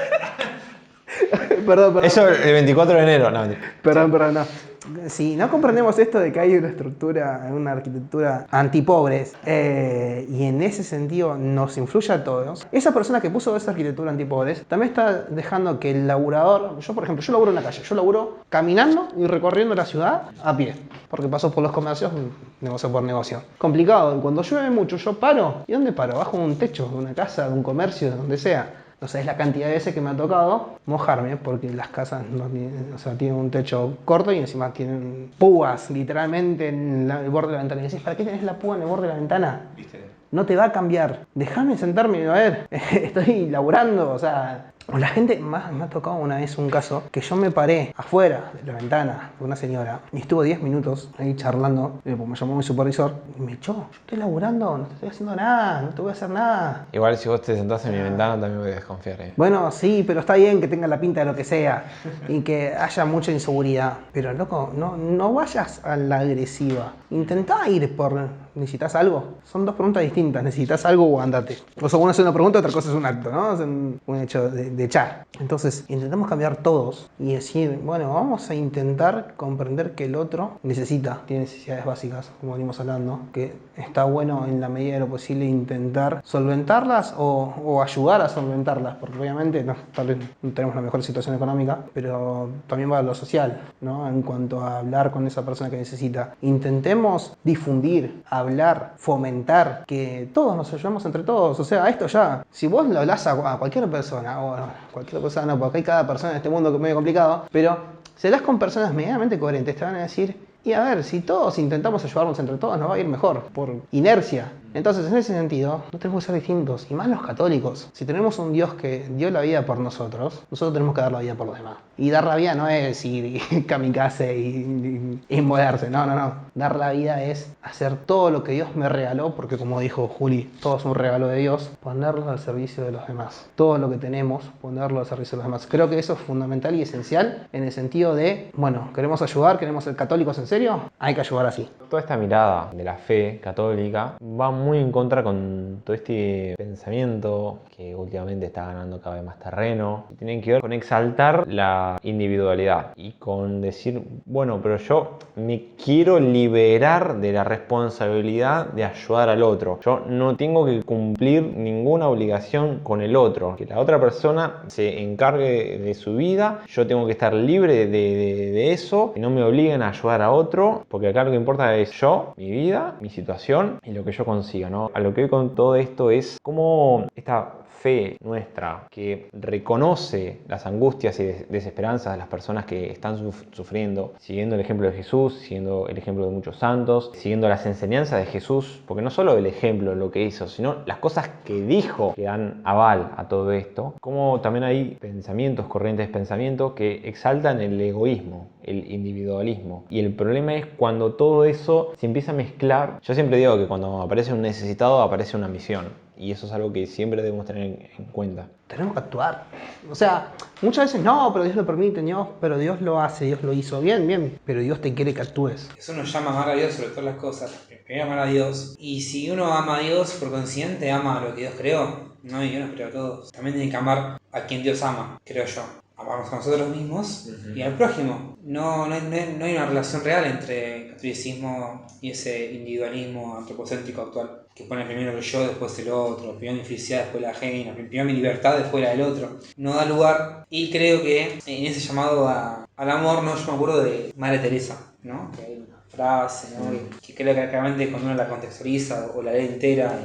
Perdón. Eso el 24 de enero, no. Perdón, no. Si no comprendemos esto de que hay una estructura, una arquitectura antipobres, y en ese sentido nos influye a todos, esa persona que puso esa arquitectura antipobres también está dejando que el laburador, yo por ejemplo, yo laburo en la calle, yo laburo caminando y recorriendo la ciudad a pie, porque paso por los comercios, negocio por negocio. Complicado, y cuando llueve mucho yo paro, ¿y dónde paro? Bajo un techo de una casa, de un comercio, de donde sea. No sé, es la cantidad de veces que me ha tocado mojarme, porque las casas no tienen, tienen un techo corto y encima tienen púas literalmente en el borde de la ventana. Y decís, ¿para qué tenés la púa en el borde de la ventana? ¿Viste? No te va a cambiar. Dejame sentarme y a ver, estoy laburando, o sea. La gente, me ha tocado una vez un caso que yo me paré afuera de la ventana de una señora y estuvo 10 minutos ahí charlando, porque me llamó mi supervisor y me echó. Yo estoy laburando, no te estoy haciendo nada, no te voy a hacer nada. Igual si vos te sentás en mi ventana también voy a desconfiar. Bueno, sí, pero está bien que tenga la pinta de lo que sea y que haya mucha inseguridad. Pero loco, no vayas a la agresiva. Intentá ir por... ¿Necesitas algo? Son dos preguntas distintas. ¿Necesitas algo o andate? O sea, una es una pregunta, otra cosa es un acto, ¿no? Es un hecho de echar. Entonces, intentamos cambiar todos y decir, bueno, vamos a intentar comprender que el otro tiene necesidades básicas, como venimos hablando, que está bueno en la medida de lo posible intentar solventarlas o ayudar a solventarlas, porque obviamente tal vez no tenemos la mejor situación económica, pero también va a lo social, ¿no? En cuanto a hablar con esa persona que necesita. Intentemos difundir, hablar, fomentar, que todos nos ayudemos entre todos. O sea, esto ya, si vos lo hablas a cualquier persona, o cualquier persona, no, porque hay cada persona en este mundo que es medio complicado, pero si hablas con personas medianamente coherentes, te van a decir, y a ver, si todos intentamos ayudarnos entre todos, nos va a ir mejor, por inercia. Entonces, en ese sentido, no tenemos que ser distintos, y más los católicos. Si tenemos un Dios que dio la vida por nosotros tenemos que dar la vida por los demás. Y dar la vida no es ir kamikaze y inmolarse, no. Dar la vida es hacer todo lo que Dios me regaló, porque como dijo Juli, todo es un regalo de Dios, ponerlo al servicio de los demás. Todo lo que tenemos, ponerlo al servicio de los demás. Creo que eso es fundamental y esencial en el sentido de, bueno, queremos ayudar, queremos ser católicos en serio, hay que ayudar así. Toda esta mirada de la fe católica va muy en contra con todo este pensamiento que últimamente está ganando cada vez más terreno. Tienen que ver con exaltar la individualidad y con decir, bueno, pero yo me quiero liberar de la responsabilidad de ayudar al otro. Yo no tengo que cumplir ninguna obligación con el otro. Que la otra persona se encargue de su vida. Yo tengo que estar libre de eso. Que no me obliguen a ayudar a otro. Porque acá lo que importa es yo, mi vida, mi situación y lo que yo consiga, ¿no? A lo que voy con todo esto es cómo esta fe nuestra que reconoce las angustias y desesperanzas de las personas que están sufriendo, siguiendo el ejemplo de Jesús, siguiendo el ejemplo de muchos santos, siguiendo las enseñanzas de Jesús, porque no solo el ejemplo, lo que hizo, sino las cosas que dijo que dan aval a todo esto, como también hay pensamientos, corrientes de pensamiento que exaltan el egoísmo, el individualismo. Y el problema es cuando todo eso se empieza a mezclar. Yo siempre digo que cuando aparece un necesitado aparece una misión. y eso es algo que siempre debemos tener en cuenta. Tenemos que actuar. O sea, muchas veces no, pero Dios lo permite, no, pero Dios lo hace, Dios lo hizo. Bien, bien, pero Dios te quiere que actúes. Eso nos llama a amar a Dios sobre todas las cosas. Primero amar a Dios. Y si uno ama a Dios, por consiguiente ama a lo que Dios creó. No, y Dios nos creó a todos. También tiene que amar a quien Dios ama, creo yo. Amarnos a nosotros mismos y al prójimo. No hay una relación real entre el catolicismo y ese individualismo antropocéntrico actual, que pone primero el yo, después el otro, primero mi felicidad, después la ajena, primero mi libertad, después la del otro. No da lugar, y creo que en ese llamado al amor, ¿no? Yo me acuerdo de Madre Teresa, ¿no? Que hay una frase, ¿no? Que creo que realmente cuando uno la contextualiza o la lee entera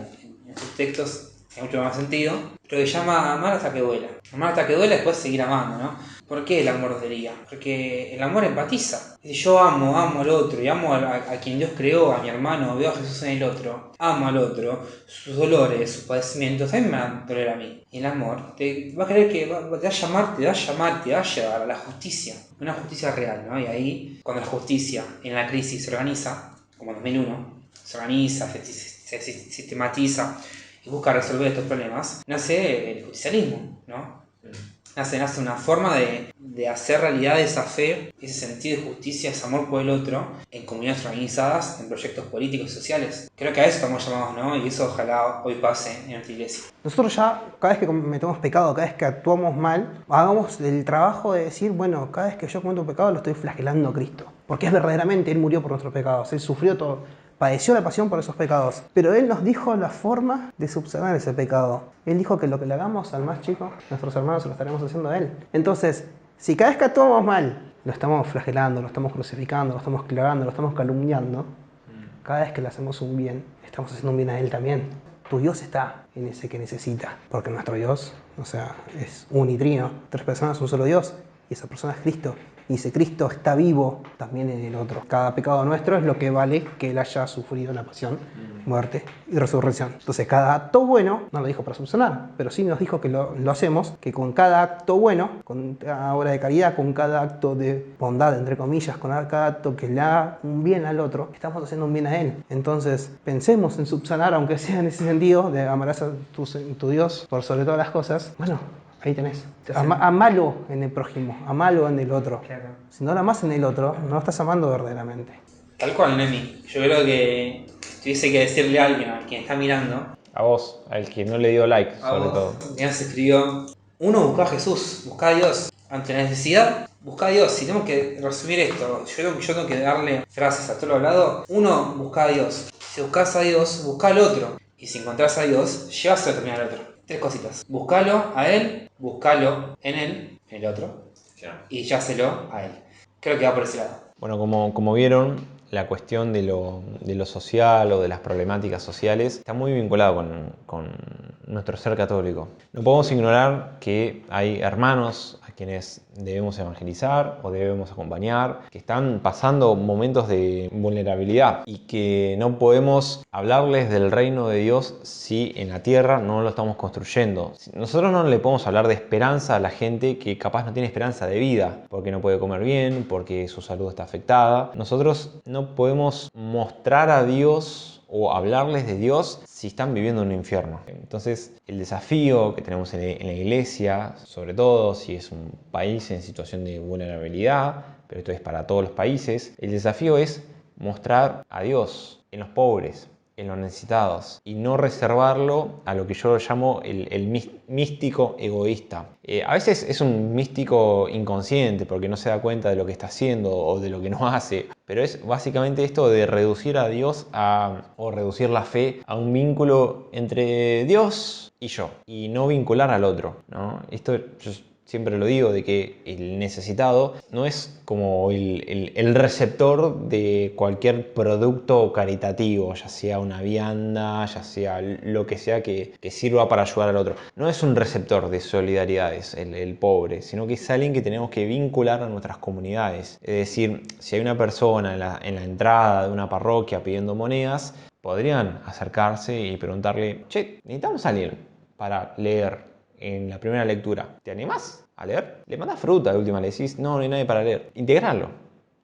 en sus textos, tiene mucho más sentido, pero que llama a amar hasta que duela. Amar hasta que duela, después seguir amando, ¿no? ¿Por qué el amor duele? Porque el amor empatiza. Si yo amo al otro y amo a quien Dios creó, a mi hermano, veo a Jesús en el otro, amo al otro, sus dolores, sus padecimientos, a mí me van a doler a mí. Y el amor te va a querer que te va a llamar, te va a llevar a la justicia, una justicia real, ¿no? Y ahí, cuando la justicia en la crisis se organiza, como en 2001, se organiza, se sistematiza y busca resolver estos problemas, nace el justicialismo, ¿no? Nace una forma de hacer realidad esa fe, ese sentido de justicia, ese amor por el otro, en comunidades organizadas, en proyectos políticos y sociales. Creo que a eso estamos llamados, ¿no? Y eso ojalá hoy pase en nuestra iglesia. Nosotros ya, cada vez que cometemos pecado, cada vez que actuamos mal, hagamos el trabajo de decir, bueno, cada vez que yo cometo un pecado lo estoy flagelando a Cristo. Porque es verdaderamente, Él murió por nuestros pecados, Él sufrió todo, padeció la pasión por esos pecados. Pero Él nos dijo la forma de subsanar ese pecado. Él dijo que lo que le hagamos al más chico, nuestros hermanos, se lo estaremos haciendo a Él. Entonces, si cada vez que actuamos mal, lo estamos flagelando, lo estamos crucificando, lo estamos clavando, lo estamos calumniando, cada vez que le hacemos un bien, estamos haciendo un bien a Él también. Tu Dios está en ese que necesita, porque nuestro Dios, o sea, es unitrino, 3 personas, un solo Dios, y esa persona es Cristo. Y ese Cristo está vivo también en el otro. Cada pecado nuestro es lo que vale que Él haya sufrido la pasión, muerte y resurrección. Entonces, cada acto bueno, no lo dijo para subsanar, pero sí nos dijo que lo hacemos, que con cada acto bueno, con cada obra de caridad, con cada acto de bondad, entre comillas, con cada acto que le da un bien al otro, estamos haciendo un bien a Él. Entonces, pensemos en subsanar, aunque sea en ese sentido, de amarás a tu Dios por sobre todas las cosas. Bueno, ahí tenés. Amalo en el prójimo, amalo en el otro. Claro. Si no lo amás en el otro, no lo estás amando verdaderamente. Tal cual, Nemi. Yo creo que tuviese que decirle a alguien, a quien está mirando, A vos, al que no le dio like, a sobre vos, todo. que nos escribió, uno, busca a Jesús, busca a Dios. Ante la necesidad, busca a Dios. Si tenemos que resumir esto, yo tengo que darle frases a todo lo hablado. Uno, busca a Dios. Si buscas a Dios, busca al otro. Y si encontrás a Dios, llévaselo también al otro. 3 cositas. Buscalo a Él, buscalo en Él, en el otro, y llévaselo a Él. Creo que va por ese lado. Bueno, como vieron, la cuestión de lo social o de las problemáticas sociales está muy vinculado con nuestro ser católico. No podemos ignorar que hay hermanos a quienes debemos evangelizar o debemos acompañar, que están pasando momentos de vulnerabilidad y que no podemos hablarles del reino de Dios si en la tierra no lo estamos construyendo. Nosotros no le podemos hablar de esperanza a la gente que capaz no tiene esperanza de vida, porque no puede comer bien, porque su salud está afectada. Nosotros no podemos mostrar a Dios o hablarles de Dios si están viviendo en un infierno. Entonces, el desafío que tenemos en la iglesia, sobre todo si es un país en situación de vulnerabilidad, pero esto es para todos los países, el desafío es mostrar a Dios en los pobres, en los necesitados, y no reservarlo a lo que yo llamo el místico egoísta. A veces es un místico inconsciente porque no se da cuenta de lo que está haciendo o de lo que no hace, pero es básicamente esto de reducir a Dios o reducir la fe a un vínculo entre Dios y yo, y no vincular al otro, ¿no? Esto yo siempre lo digo, de que el necesitado no es como el receptor de cualquier producto caritativo, ya sea una vianda, ya sea lo que sea que sirva para ayudar al otro. No es un receptor de solidaridades el pobre, sino que es alguien que tenemos que vincular a nuestras comunidades. Es decir, si hay una persona en la entrada de una parroquia pidiendo monedas, podrían acercarse y preguntarle: che, necesitamos a alguien para leer en la primera lectura. ¿Te animás a leer? Le mandás fruta, de última le decís: no hay nadie para leer. Integrarlo.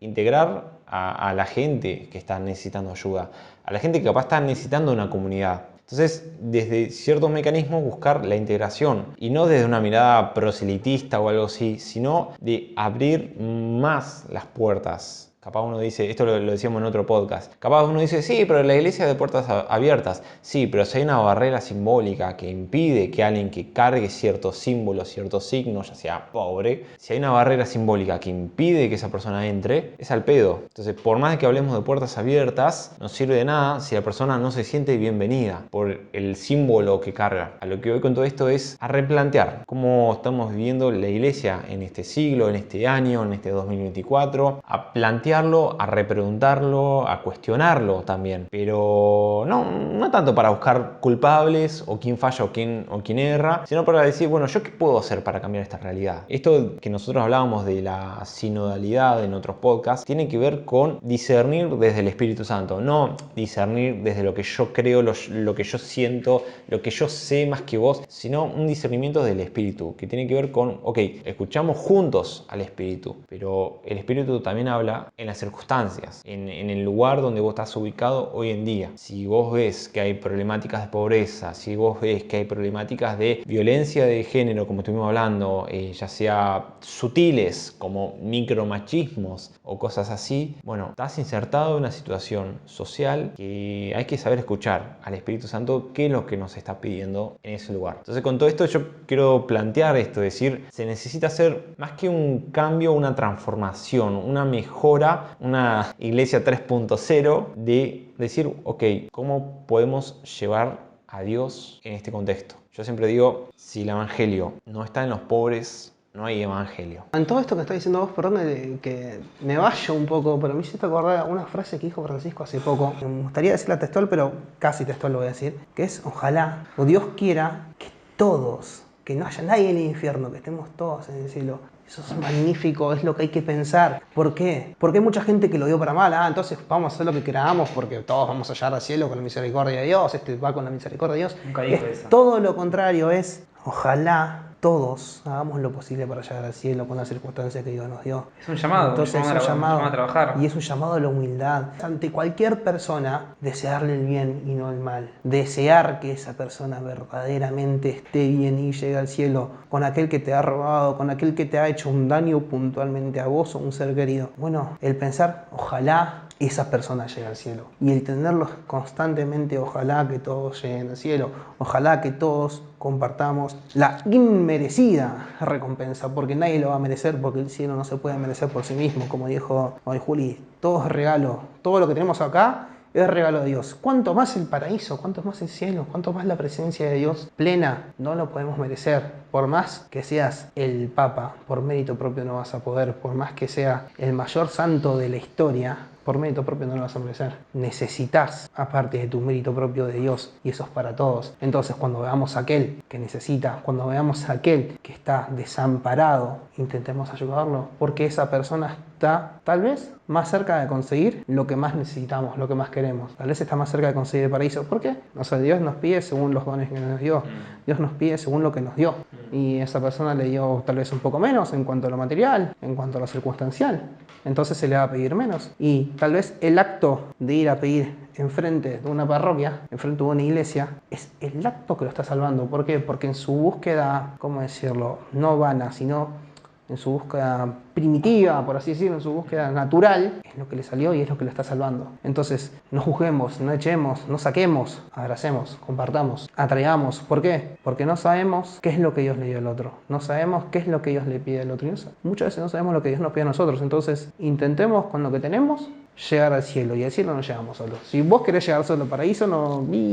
Integrar a la gente que está necesitando ayuda. A la gente que capaz está necesitando una comunidad. Entonces, desde ciertos mecanismos buscar la integración y no desde una mirada proselitista o algo así, sino de abrir más las puertas. Capaz uno dice, esto lo decíamos en otro podcast, capaz uno dice, sí, pero la iglesia es de puertas abiertas. Sí, pero si hay una barrera simbólica que impide que alguien que cargue ciertos símbolos, ciertos signos, ya sea pobre, si hay una barrera simbólica que impide que esa persona entre, es al pedo. Entonces, por más de que hablemos de puertas abiertas, no sirve de nada si la persona no se siente bienvenida por el símbolo que carga. A lo que voy con todo esto es a replantear cómo estamos viviendo la iglesia en este siglo, en este año, en este 2024, a plantear, a repreguntarlo, a cuestionarlo también, pero no tanto para buscar culpables o quién falla o quién erra, sino para decir, bueno, ¿yo qué puedo hacer para cambiar esta realidad? Esto que nosotros hablábamos de la sinodalidad en otros podcasts tiene que ver con discernir desde el Espíritu Santo, no discernir desde lo que yo creo, lo que yo siento, lo que yo sé más que vos, sino un discernimiento del Espíritu, que tiene que ver con, ok, escuchamos juntos al Espíritu, pero el Espíritu también habla en las circunstancias, en el lugar donde vos estás ubicado hoy en día. Si vos ves que hay problemáticas de pobreza, si vos ves que hay problemáticas de violencia de género, como estuvimos hablando, ya sea sutiles como micromachismos o cosas así, bueno, estás insertado en una situación social que hay que saber escuchar al Espíritu Santo qué es lo que nos está pidiendo en ese lugar. Entonces, con todo esto yo quiero plantear esto, es decir, se necesita hacer más que un cambio, una transformación, una mejora, una iglesia 3.0 de decir, ok, ¿cómo podemos llevar a Dios en este contexto? Yo siempre digo, si el evangelio no está en los pobres, no hay evangelio. En todo esto que estás diciendo vos, perdón que me vaya un poco, pero me hiciste acordar una frase que dijo Francisco hace poco. Me gustaría decirla textual, pero casi textual lo voy a decir, que es, ojalá, o Dios quiera, que todos, que no haya nadie en el infierno, que estemos todos en el cielo. Eso es magnífico, es lo que hay que pensar. ¿Por qué? Porque hay mucha gente que lo dio para mal. Entonces vamos a hacer lo que queramos porque todos vamos a llegar al cielo con la misericordia de Dios. Este va con la misericordia de Dios. Nunca dijo Es eso. todo lo contrario, es ojalá todos hagamos lo posible para llegar al cielo con las circunstancias que Dios nos dio. Es un llamado, Entonces un llamado a trabajar. y es un llamado a la humildad. Ante cualquier persona, desearle el bien y no el mal. Desear que esa persona verdaderamente esté bien y llegue al cielo con aquel que te ha robado, con aquel que te ha hecho un daño puntualmente a vos o un ser querido. Bueno, el pensar, ojalá esa persona llegue al cielo. Y el tenerlos constantemente, ojalá que todos lleguen al cielo. Ojalá que todos compartamos la inmerecida recompensa, porque nadie lo va a merecer, porque el cielo no se puede merecer por sí mismo, como dijo hoy Juli. Todo es regalo. Todo lo que tenemos acá es regalo de Dios. Cuanto más el paraíso, cuanto más el cielo, cuanto más la presencia de Dios plena, no lo podemos merecer. Por más que seas el Papa, por mérito propio no vas a poder. Por más que sea el mayor santo de la historia, por mérito propio no lo vas a merecer. Necesitas, aparte de tu mérito propio, de Dios, y eso es para todos. Entonces, cuando veamos a aquel que necesita, cuando veamos a aquel que está desamparado, intentemos ayudarlo, porque esa persona está, tal vez, más cerca de conseguir lo que más necesitamos, lo que más queremos. Tal vez está más cerca de conseguir el paraíso. ¿Por qué? O sea, Dios nos pide según los dones que nos dio. Dios nos pide según lo que nos dio. Y esa persona le dio tal vez un poco menos en cuanto a lo material, en cuanto a lo circunstancial. Entonces se le va a pedir menos. Y tal vez el acto de ir a pedir enfrente de una parroquia, enfrente de una iglesia, es el acto que lo está salvando. ¿Por qué? Porque en su búsqueda, ¿cómo decirlo? No vana, sino en su búsqueda primitiva, por así decirlo, en su búsqueda natural, es lo que le salió y es lo que lo está salvando. Entonces, no juzguemos, no echemos, no saquemos, abracemos, compartamos, atraigamos. ¿Por qué? Porque no sabemos qué es lo que Dios le dio al otro. No sabemos qué es lo que Dios le pide al otro. Y muchas veces no sabemos lo que Dios nos pide a nosotros. Entonces, intentemos con lo que tenemos llegar al cielo, y al cielo no llegamos solos. Si vos querés llegar solo al paraíso,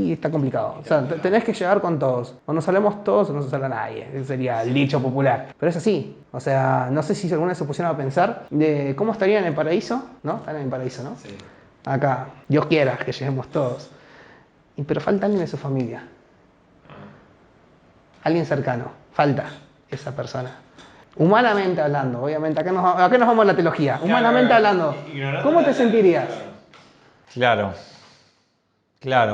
está complicado. O sea, tenés que llegar con todos. O nos salemos todos o no se salva nadie. Ese sería el dicho popular. Pero es así. O sea, no sé si alguna vez se pusieron a pensar de cómo estaría en el paraíso, ¿no? Están en el paraíso, ¿no? Sí. Acá, Dios quiera que lleguemos todos. Pero falta alguien de su familia. Alguien cercano. Falta esa persona. Humanamente hablando, obviamente, acá nos vamos a la teología. Humanamente hablando, ¿cómo te sentirías? Claro,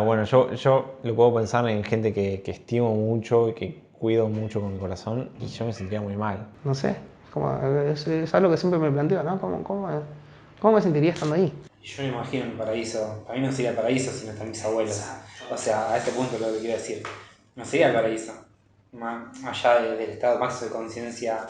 bueno, yo lo puedo pensar en gente que estimo mucho y que cuido mucho con mi corazón y yo me sentiría muy mal. No sé, es algo que siempre me planteo, ¿no? ¿Cómo me sentiría estando ahí? Yo me imagino el paraíso. Para mí no sería paraíso si no están mis abuelos. O sea, a ese punto es lo que quiero decir. No sería el paraíso. Más allá del estado máximo de conciencia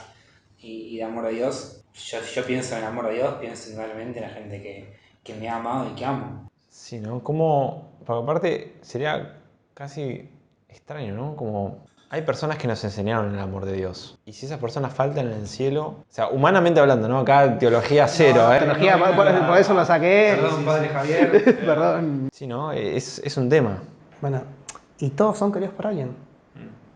y de amor a Dios, yo pienso en el amor a Dios, pienso indudablemente en la gente que me ha amado y que amo. Sí, ¿no? Como, porque aparte sería casi extraño, ¿no? Como hay personas que nos enseñaron el amor de Dios. Y si esas personas faltan en el cielo, o sea, humanamente hablando, ¿no? Acá teología cero, ¿eh? Teología, por eso lo saqué. Perdón, padre Javier. Perdón. Sí, ¿no? Es un tema. Bueno, y todos son queridos por alguien.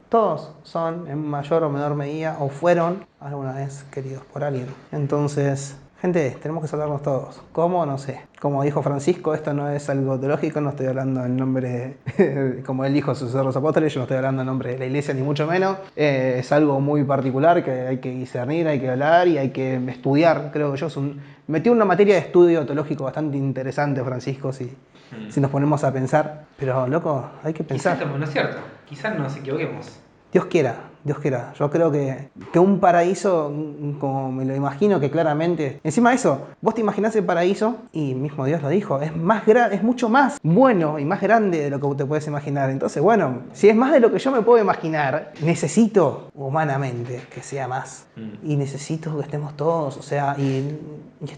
Todos son en mayor o menor medida o fueron alguna vez queridos por alguien. Entonces, gente, tenemos que salvarnos todos. ¿Cómo? No sé. Como dijo Francisco, esto no es algo teológico, no estoy hablando en nombre, como él dijo, sucesor de los apóstoles, yo no estoy hablando en nombre de la iglesia ni mucho menos. Es algo muy particular que hay que discernir, hay que hablar y hay que estudiar, creo que yo. Metió una materia de estudio teológico bastante interesante, Francisco, si nos ponemos a pensar. Pero, loco, hay que pensar. Quizás no es cierto, quizás nos equivoquemos. Dios quiera, Dios quiera. Yo creo que un paraíso, como me lo imagino, que claramente... Encima de eso, vos te imaginás el paraíso, y mismo Dios lo dijo, es mucho más bueno y más grande de lo que te puedes imaginar. Entonces, bueno, si es más de lo que yo me puedo imaginar, necesito humanamente que sea más. Y necesito que estemos todos, o sea, y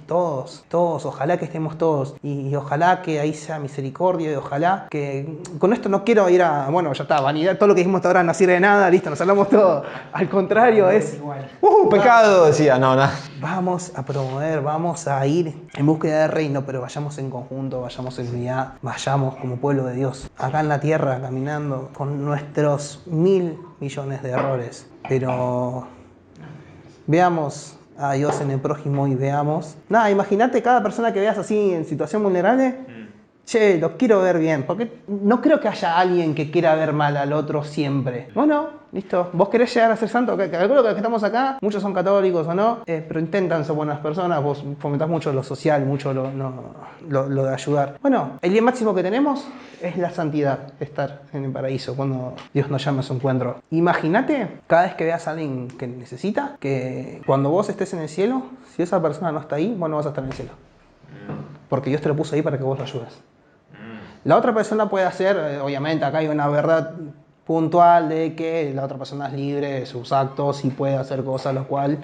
todos, ojalá que estemos todos. Y ojalá que ahí sea misericordia, y ojalá que... Con esto no quiero ir a... Bueno, ya está, vanidad, todo lo que dijimos hasta ahora no sirve de nada, listo, nos hablamos todo. Al contrario, es... Pecado, decía, no, nada. Vamos a promover, vamos a ir en búsqueda del reino, pero vayamos en conjunto, vayamos en unidad, vayamos como pueblo de Dios, acá en la tierra, caminando con nuestros 1.000 millones de errores. Pero veamos a Dios en el prójimo y veamos... Nada, imagínate cada persona que veas así en situación vulnerable. Che, los quiero ver bien, porque no creo que haya alguien que quiera ver mal al otro siempre. Bueno, listo. ¿Vos querés llegar a ser santo? Calculo que estamos acá, muchos son católicos o no, pero intentan ser buenas personas, vos fomentás mucho lo social, mucho lo de ayudar. Bueno, el bien máximo que tenemos es la santidad, estar en el paraíso, cuando Dios nos llama a su encuentro. Imagínate, cada vez que veas a alguien que necesita, que cuando vos estés en el cielo, si esa persona no está ahí, vos no vas a estar en el cielo. Porque Dios te lo puso ahí para que vos lo ayudes. La otra persona puede hacer, obviamente acá hay una verdad puntual de que la otra persona es libre de sus actos y puede hacer cosas lo cual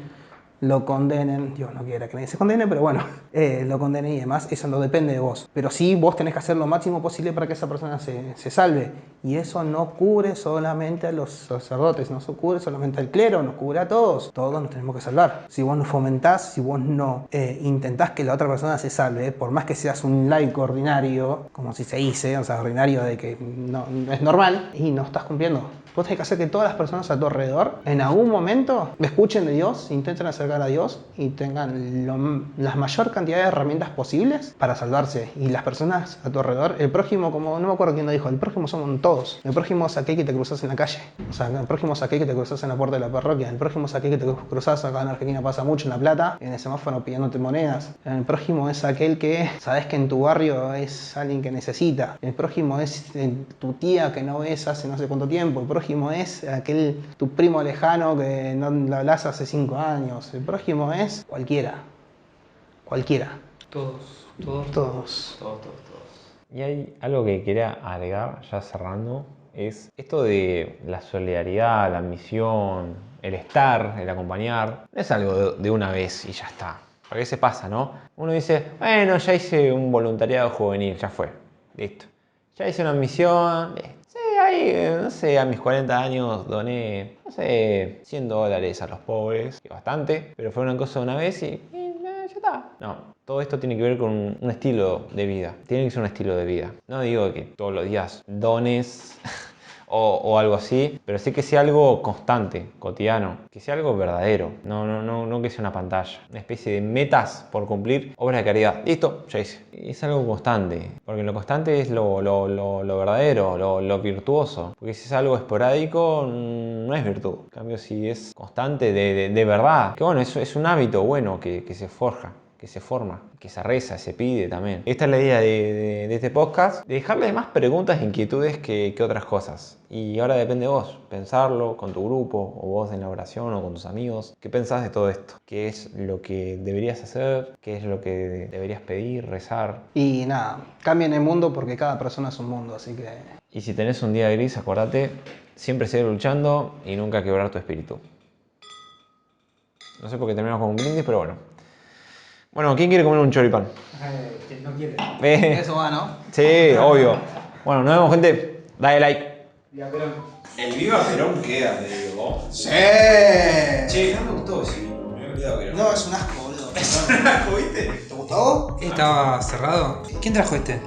lo condenen. Dios no quiera que nadie se condene, pero bueno, lo condenen y demás, eso no depende de vos. Pero sí vos tenés que hacer lo máximo posible para que esa persona se salve. Y eso no cubre solamente a los sacerdotes, no cubre solamente al clero, nos cubre a todos. Todos nos tenemos que salvar. Si vos no fomentás, si vos no intentás que la otra persona se salve, por más que seas un laico ordinario, como si se dice, o sea, ordinario de que no es normal, y no estás cumpliendo. Vos tenés que hacer que todas las personas a tu alrededor, en algún momento, escuchen de Dios, intenten acercar a Dios y tengan la mayor cantidad de herramientas posibles para salvarse. Y las personas a tu alrededor, el prójimo, como no me acuerdo quién lo dijo, el prójimo somos todos. El prójimo es aquel que te cruzas en la calle. O sea, el prójimo es aquel que te cruzas en la puerta de la parroquia. El prójimo es aquel que te cruzas, acá en Argentina pasa mucho, en La Plata, en el semáforo pidiéndote monedas. El prójimo es aquel que sabes que en tu barrio es alguien que necesita. El prójimo es tu tía que no ves hace no sé cuánto tiempo. El prójimo es aquel tu primo lejano que no le hablas hace 5 años. El prójimo es cualquiera. Todos. Y hay algo que quería agregar, ya cerrando, es esto de la solidaridad, la misión, el estar, el acompañar. No es algo de una vez y ya está. Porque a veces pasa, ¿no? Uno dice, bueno, ya hice un voluntariado juvenil, ya fue, listo. Ya hice una misión, sí, ahí, no sé, a mis 40 años doné, no sé, $100 a los pobres, que bastante, pero fue una cosa de una vez y ya está. No, todo esto tiene que ver con un estilo de vida, tiene que ser un estilo de vida. No digo que todos los días dones o algo así, pero sí que sea algo constante, cotidiano, que sea algo verdadero, no que sea una pantalla, una especie de metas por cumplir, obras de caridad, listo, ya hice. Es algo constante, porque lo constante es lo verdadero, lo virtuoso, porque si es algo esporádico no es virtud. En cambio, si es constante de verdad, que bueno, es un hábito bueno que se forja, que se forma, que se reza, se pide también. Esta es la idea de este podcast, de dejarle más preguntas e inquietudes que otras cosas. Y ahora depende de vos, pensarlo con tu grupo, o vos en la oración, o con tus amigos. ¿Qué pensás de todo esto? ¿Qué es lo que deberías hacer? ¿Qué es lo que deberías pedir, rezar? Y nada, cambien el mundo porque cada persona es un mundo, así que... Y si tenés un día gris, acordate, siempre seguir luchando y nunca quebrar tu espíritu. No sé por qué terminamos con un brindis, pero bueno. Bueno, ¿quién quiere comer un choripán? No quiere. ¿Ves? Eso va, ¿no? Sí, obvio. Bueno, nos vemos, gente. Dale like. El Viva Perón queda, te digo. ¡Sí! Che, no me gustó ese libro, me he olvidado que era. No, es un asco, boludo. ¿Viste? ¿Te gustó? ¿Estaba cerrado? ¿Quién trajo este?